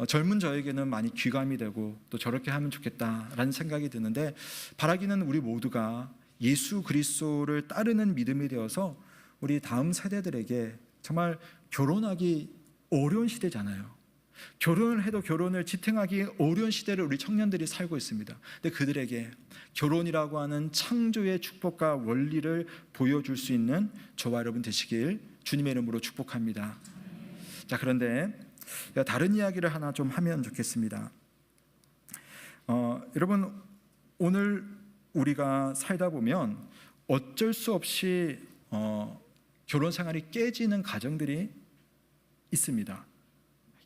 젊은 저에게는 많이 귀감이 되고 또 저렇게 하면 좋겠다라는 생각이 드는데, 바라기는 우리 모두가 예수 그리스도를 따르는 믿음이 되어서 우리 다음 세대들에게 정말 결혼하기 어려운 시대잖아요. 결혼을 해도 결혼을 지탱하기 어려운 시대를 우리 청년들이 살고 있습니다. 근데 그들에게 결혼이라고 하는 창조의 축복과 원리를 보여줄 수 있는 저와 여러분 되시길 주님의 이름으로 축복합니다. 자, 그런데 다른 이야기를 하나 좀 하면 좋겠습니다. 여러분, 오늘 우리가 살다 보면 어쩔 수 없이 결혼 생활이 깨지는 가정들이 있습니다.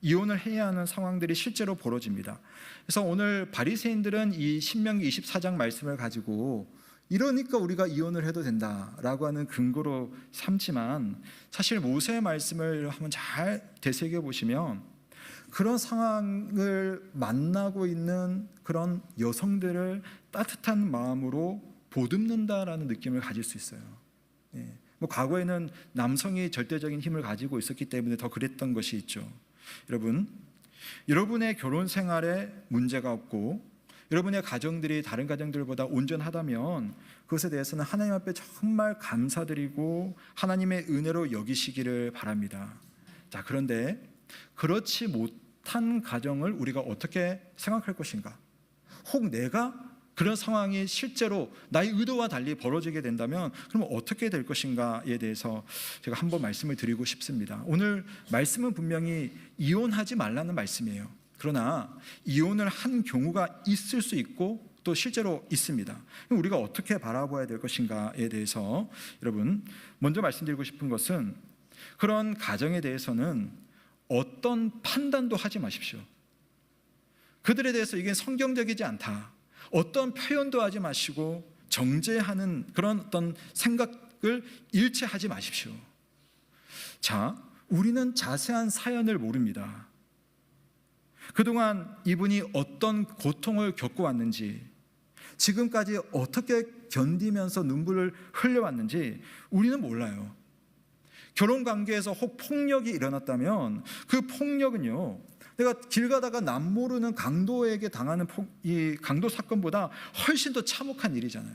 이혼을 해야 하는 상황들이 실제로 벌어집니다. 그래서 오늘 바리새인들은 이 신명기 24장 말씀을 가지고 이러니까 우리가 이혼을 해도 된다라고 하는 근거로 삼지만, 사실 모세의 말씀을 한번 잘 되새겨 보시면 그런 상황을 만나고 있는 그런 여성들을 따뜻한 마음으로 보듬는다라는 느낌을 가질 수 있어요. 과거에는 남성이 절대적인 힘을 가지고 있었기 때문에 더 그랬던 것이 있죠. 여러분의 결혼 생활에 문제가 없고 여러분의 가정들이 다른 가정들보다 온전하다면 그것에 대해서는 하나님 앞에 정말 감사드리고 하나님의 은혜로 여기시기를 바랍니다. 자, 그런데 그렇지 못한 가정을 우리가 어떻게 생각할 것인가? 혹 내가 그런 상황이 실제로 나의 의도와 달리 벌어지게 된다면 그럼 어떻게 될 것인가에 대해서 제가 한번 말씀을 드리고 싶습니다. 오늘 말씀은 분명히 이혼하지 말라는 말씀이에요. 그러나 이혼을 한 경우가 있을 수 있고 또 실제로 있습니다. 그럼 우리가 어떻게 바라봐야 될 것인가에 대해서 여러분 먼저 말씀드리고 싶은 것은, 그런 가정에 대해서는 어떤 판단도 하지 마십시오. 그들에 대해서 이게 성경적이지 않다, 어떤 표현도 하지 마시고 정죄하는 그런 어떤 생각을 일체하지 마십시오. 자, 우리는 자세한 사연을 모릅니다. 그동안 이분이 어떤 고통을 겪어왔는지, 지금까지 어떻게 견디면서 눈물을 흘려왔는지 우리는 몰라요. 결혼 관계에서 혹 폭력이 일어났다면 그 폭력은요, 내가 길 가다가 남 모르는 강도에게 당하는 이 강도 사건보다 훨씬 더 참혹한 일이잖아요.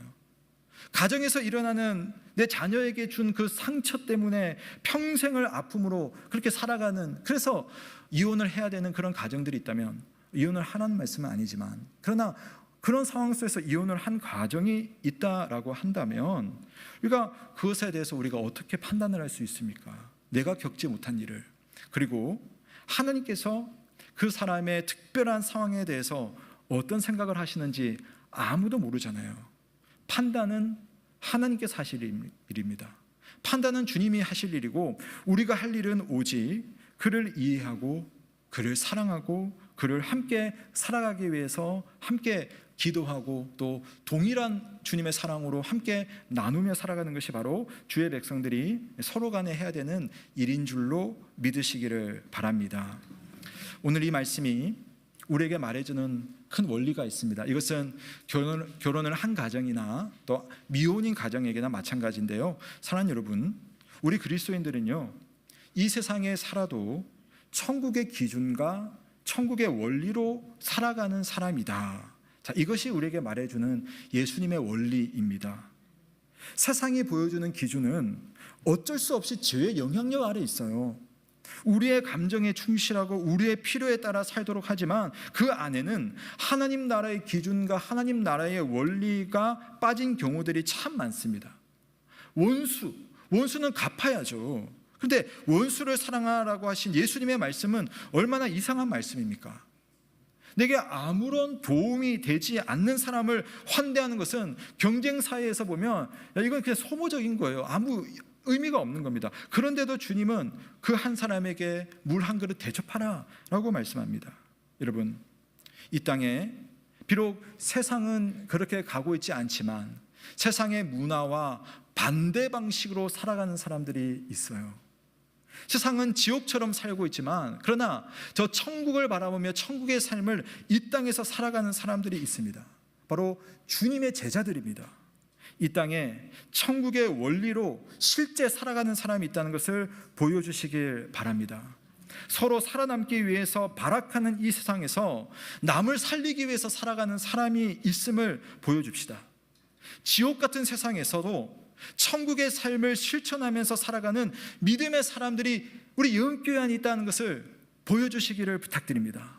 가정에서 일어나는 내 자녀에게 준 그 상처 때문에 평생을 아픔으로 그렇게 살아가는, 그래서 이혼을 해야 되는 그런 가정들이 있다면, 이혼을 하라는 말씀은 아니지만 그러나 그런 상황 속에서 이혼을 한 가정이 있다라고 한다면 우리가 그것에 대해서 우리가 어떻게 판단을 할 수 있습니까? 내가 겪지 못한 일을. 그리고 하나님께서 그 사람의 특별한 상황에 대해서 어떤 생각을 하시는지 아무도 모르잖아요. 판단은 하나님께서 하실 일입니다. 판단은 주님이 하실 일이고 우리가 할 일은 오직 그를 이해하고 그를 사랑하고 그를 함께 살아가기 위해서 함께 기도하고 또 동일한 주님의 사랑으로 함께 나누며 살아가는 것이 바로 주의 백성들이 서로 간에 해야 되는 일인 줄로 믿으시기를 바랍니다. 오늘 이 말씀이 우리에게 말해주는 큰 원리가 있습니다. 이것은 결혼을 한 가정이나 또 미혼인 가정에게나 마찬가지인데요. 사랑하는 여러분, 우리 그리스도인들은요, 이 세상에 살아도 천국의 기준과 천국의 원리로 살아가는 사람이다. 자, 이것이 우리에게 말해주는 예수님의 원리입니다. 세상이 보여주는 기준은 어쩔 수 없이 죄의 영향력 아래 있어요. 우리의 감정에 충실하고 우리의 필요에 따라 살도록 하지만 그 안에는 하나님 나라의 기준과 하나님 나라의 원리가 빠진 경우들이 참 많습니다. 원수는 갚아야죠. 그런데 원수를 사랑하라고 하신 예수님의 말씀은 얼마나 이상한 말씀입니까? 내게 아무런 도움이 되지 않는 사람을 환대하는 것은 경쟁 사회에서 보면 이건 그냥 소모적인 거예요. 아무 의미가 없는 겁니다. 그런데도 주님은 그 한 사람에게 물 한 그릇 대접하라 라고 말씀합니다. 여러분, 이 땅에 비록 세상은 그렇게 가고 있지 않지만 세상의 문화와 반대 방식으로 살아가는 사람들이 있어요. 세상은 지옥처럼 살고 있지만 그러나 저 천국을 바라보며 천국의 삶을 이 땅에서 살아가는 사람들이 있습니다. 바로 주님의 제자들입니다. 이 땅에 천국의 원리로 실제 살아가는 사람이 있다는 것을 보여주시길 바랍니다. 서로 살아남기 위해서 발악하는 이 세상에서 남을 살리기 위해서 살아가는 사람이 있음을 보여줍시다. 지옥 같은 세상에서도 천국의 삶을 실천하면서 살아가는 믿음의 사람들이 우리 영교회 안에 있다는 것을 보여주시기를 부탁드립니다.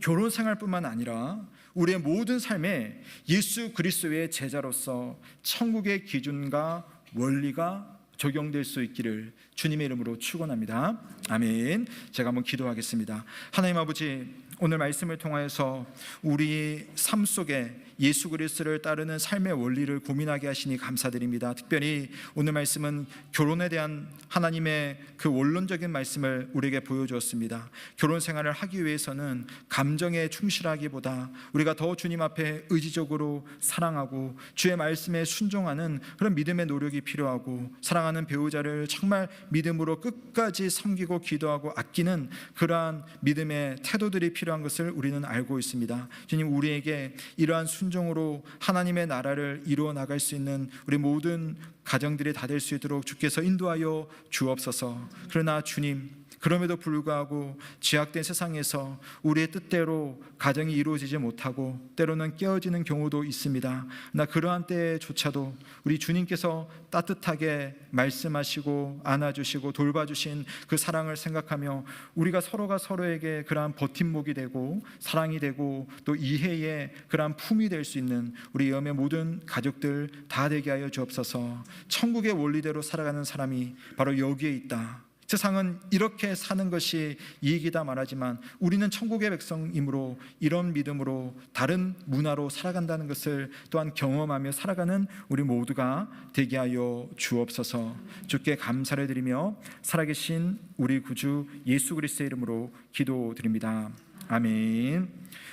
결혼 생활뿐만 아니라 우리의 모든 삶에 예수 그리스도의 제자로서 천국의 기준과 원리가 적용될 수 있기를 주님의 이름으로 축원합니다. 아멘. 제가 한번 기도하겠습니다. 하나님 아버지, 오늘 말씀을 통하여서 우리 삶 속에 예수 그리스도를 따르는 삶의 원리를 고민하게 하시니 감사드립니다. 특별히 오늘 말씀은 결혼에 대한 하나님의 그 원론적인 말씀을 우리에게 보여주었습니다. 결혼 생활을 하기 위해서는 감정에 충실하기보다 우리가 더 주님 앞에 의지적으로 사랑하고 주의 말씀에 순종하는 그런 믿음의 노력이 필요하고, 사랑하는 배우자를 정말 믿음으로 끝까지 섬기고 기도하고 아끼는 그러한 믿음의 태도들이 필요한 것을 우리는 알고 있습니다. 주님, 우리에게 이러한 순종으로 하나님의 나라를 이루어 나갈 수 있는 우리 모든 가정들이 다 될 수 있도록 주께서 인도하여 주옵소서. 그러나 주님, 그럼에도 불구하고 죄악된 세상에서 우리의 뜻대로 가정이 이루어지지 못하고 때로는 깨어지는 경우도 있습니다. 나 그러한 때조차도 우리 주님께서 따뜻하게 말씀하시고 안아주시고 돌봐주신 그 사랑을 생각하며 우리가 서로가 서로에게 그러한 버팀목이 되고 사랑이 되고 또 이해의 그러한 품이 될 수 있는 우리 영의 모든 가족들 다 되게 하여 주옵소서. 천국의 원리대로 살아가는 사람이 바로 여기에 있다. 세상은 이렇게 사는 것이 이익이다 말하지만 우리는 천국의 백성이므로 이런 믿음으로 다른 문화로 살아간다는 것을 또한 경험하며 살아가는 우리 모두가 되게 하여 주옵소서. 주께 감사를 드리며 살아계신 우리 구주 예수 그리스도의 이름으로 기도드립니다. 아멘.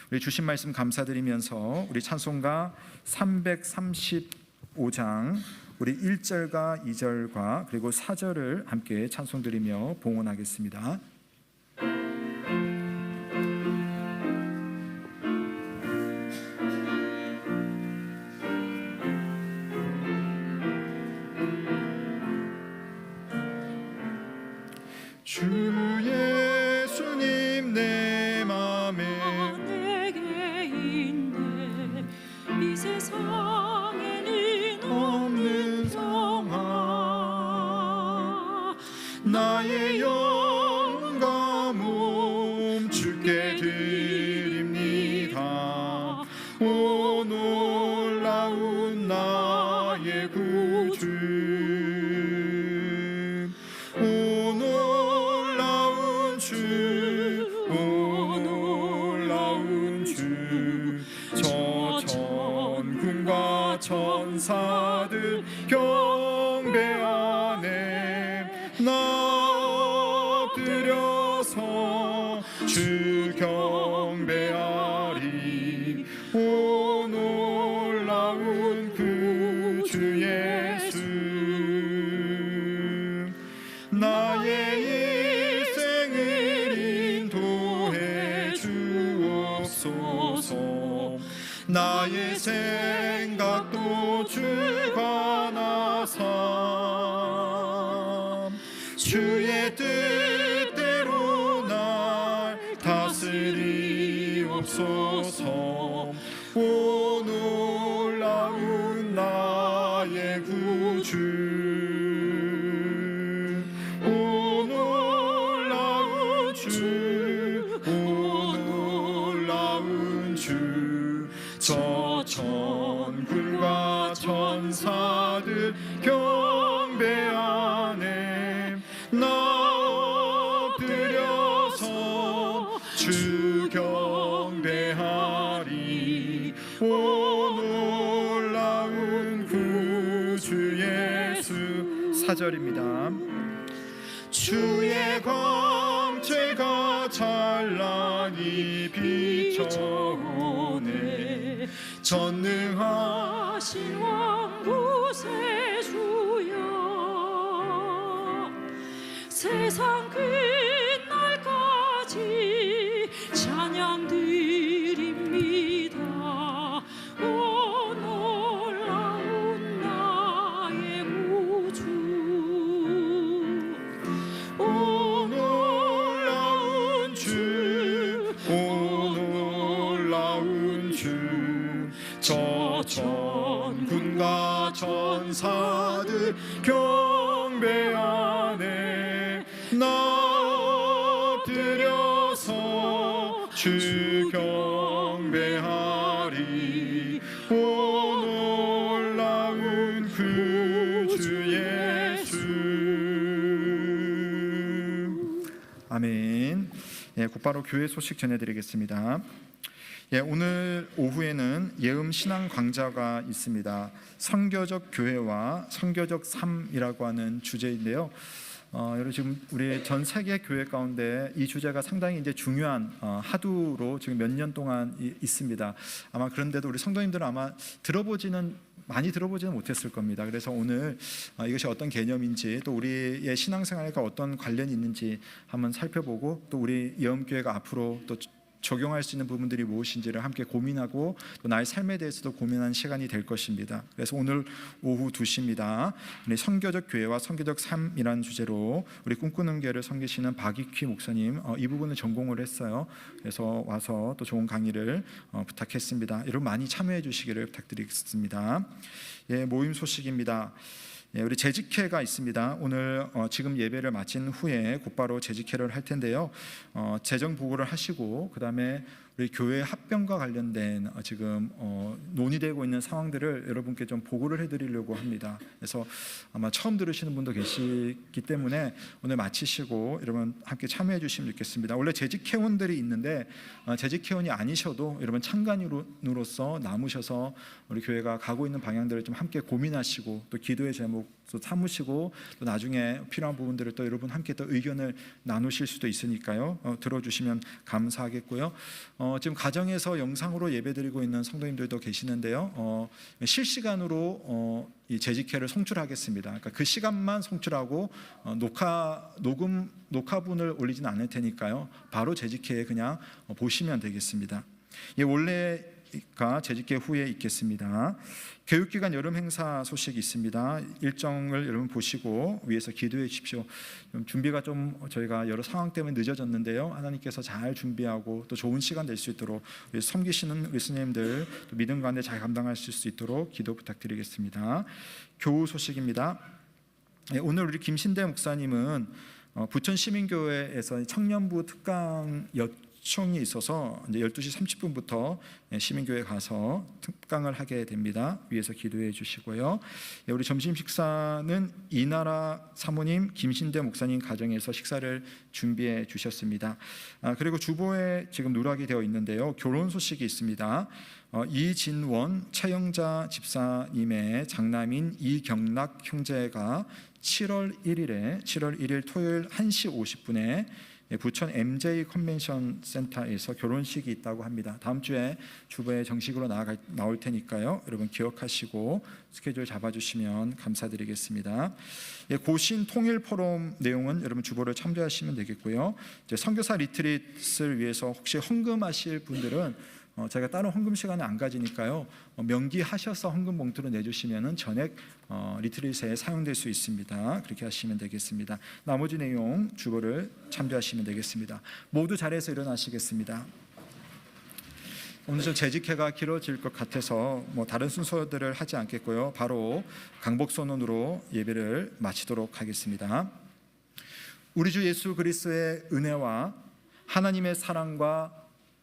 우리 주신 말씀 감사드리면서 우리 찬송가 335장 우리 1절과 2절과 그리고 4절을 함께 찬송드리며 봉헌하겠습니다. 주 예수님 내 맘에 내게 있네. 이 세상에는 없는 평화. 나의 영과 몸 주께 드립니다. 오 놀라운 나의 구주, 오 놀라운 주, 오 놀라운 주. 저 천군과 천사들 경배하네. 나 엎드려서 주 경배하리. 오 놀라운 그 주 예수, 나의 일생을 인도해 주옵소서. 나의 생각도 주가 나사 주의 뜻대로 날 다스리옵소서. 오 놀라운 나의 구주, 오 놀라운 주, 오 놀라운 주. 저 천군과 천사들 경배하네. 나 엎드려서 주 경배하리. 오 놀라운 구주 예수. 4절입니다. 주의 광채가 찬란히 비춰오네. 전능하신 왕구세 주여. 세상 끝날까지 찬양 드립니다. 오 놀라운 나의 구주, 오 놀라운 주, 오 놀라운 주. 저 천군과 천사들 경배하네. 나 엎드려 주 경배하리. 오 놀라운 구주 예수. 아멘. 예, 곧바로 교회 소식 전해드리겠습니다. 예, 오늘 오후에는 예음 신앙 강좌가 있습니다. 선교적 교회와 선교적 삶이라고 하는 주제인데요. 여러분 지금 우리 전 세계 교회 가운데 이 주제가 상당히 이제 중요한 하두로 지금 몇 년 동안 있습니다. 아마 그런데도 우리 성도님들은 아마 많이 들어보지는 못했을 겁니다. 그래서 오늘 이것이 어떤 개념인지 또 우리의 신앙생활과 어떤 관련이 있는지 한번 살펴보고 또 우리 예음교회가 앞으로 또 적용할 수 있는 부분들이 무엇인지를 함께 고민하고 또 나의 삶에 대해서도 고민하는 시간이 될 것입니다. 그래서 오늘 오후 2시입니다. 우리 선교적 교회와 선교적 삶이라는 주제로 우리 꿈꾸는 교회를 섬기시는 박익휘 목사님 이 부분을 전공을 했어요. 그래서 와서 또 좋은 강의를 부탁했습니다. 여러분 많이 참여해 주시기를 부탁드리겠습니다. 예, 모임 소식입니다. 예, 우리 재직회가 있습니다. 오늘 지금 예배를 마친 후에 곧바로 재직회를 할 텐데요. 재정 보고를 하시고 그 다음에 우리 교회 합병과 관련된 지금 논의되고 있는 상황들을 여러분께 좀 보고를 해드리려고 합니다. 그래서 아마 처음 들으시는 분도 계시기 때문에 오늘 마치시고 여러분 함께 참여해 주시면 좋겠습니다. 원래 재직회원들이 있는데 재직회원이 아니셔도 여러분 참관인으로서 남으셔서 우리 교회가 가고 있는 방향들을 좀 함께 고민하시고 또 기도의 제목도 삼으시고 또 나중에 필요한 부분들을 또 여러분 함께 또 의견을 나누실 수도 있으니까요. 들어주시면 감사하겠고요. 지금 가정에서 영상으로 예배드리고 있는 성도님들도 계시는데요. 실시간으로 이 재직회를 송출하겠습니다. 그러니까 그 시간만 송출하고 녹화분을 올리지는 않을 테니까요. 바로 재직회에 그냥 보시면 되겠습니다. 예, 원래가 재직회 후에 있겠습니다. 교육기관 여름 행사 소식이 있습니다. 일정을 여러분 보시고 위에서 기도해 주십시오. 준비가 좀 저희가 여러 상황 때문에 늦어졌는데요. 하나님께서 잘 준비하고 또 좋은 시간 될 수 있도록 우리 섬기시는 우리 스님들 믿음 가운데 잘 감당하실 수 있도록 기도 부탁드리겠습니다. 교우 소식입니다. 오늘 우리 김신대 목사님은 부천 시민교회에서 청년부 특강 요청이 있어서 이제 12시 30분부터 시민교회 가서 특강을 하게 됩니다. 위에서 기도해 주시고요. 우리 점심 식사는 이나라 사모님, 김신대 목사님 가정에서 식사를 준비해 주셨습니다. 그리고 주보에 지금 누락이 되어 있는데요. 결혼 소식이 있습니다. 이진원 차영자 집사님의 장남인 이경락 형제가 7월 1일 토요일 1시 50분에 부천 MJ 컨벤션 센터에서 결혼식이 있다고 합니다. 다음 주에 주보에 정식으로 나올 테니까요. 여러분 기억하시고 스케줄 잡아주시면 감사드리겠습니다. 고신 통일 포럼 내용은 여러분 주보를 참조하시면 되겠고요. 이제 선교사 리트릿을 위해서 혹시 헌금하실 분들은 저희가 따로 헌금 시간을 안 가지니까요. 명기하셔서 헌금 봉투를 내주시면은 전액 리트릿에 사용될 수 있습니다. 그렇게 하시면 되겠습니다. 나머지 내용 주보를 참조하시면 되겠습니다. 모두 자리에서 일어나시겠습니다. 오늘 좀 재직회가 길어질 것 같아서 다른 순서들을 하지 않겠고요. 바로 강복선언으로 예배를 마치도록 하겠습니다. 우리 주 예수 그리스도의 은혜와 하나님의 사랑과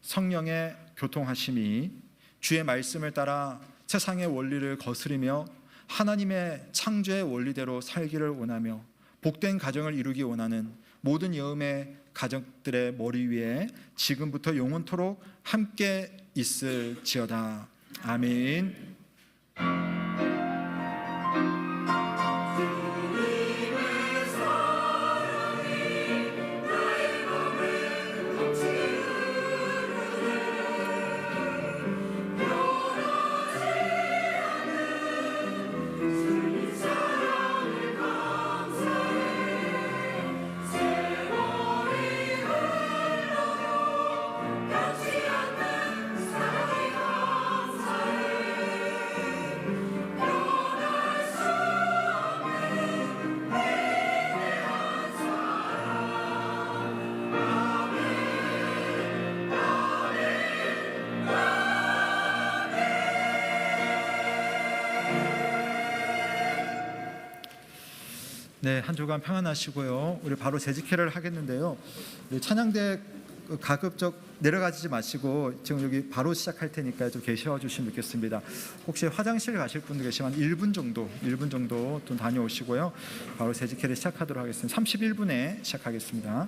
성령의 교통하심이 주의 말씀을 따라 세상의 원리를 거스르며 하나님의 창조의 원리대로 살기를 원하며 복된 가정을 이루기 원하는 모든 여음의 가족들의 머리 위에 지금부터 영원토록 함께 있을지어다. 아멘. 네, 한 주간 평안하시고요. 우리 바로 재직회를 하겠는데요. 찬양대 가급적 내려가지 마시고 지금 여기 바로 시작할 테니까 좀 계셔 주시면 좋겠습니다. 혹시 화장실 가실 분들 계시면 1분 정도 좀 다녀오시고요. 바로 새 집회를 시작하도록 하겠습니다. 31분에 시작하겠습니다.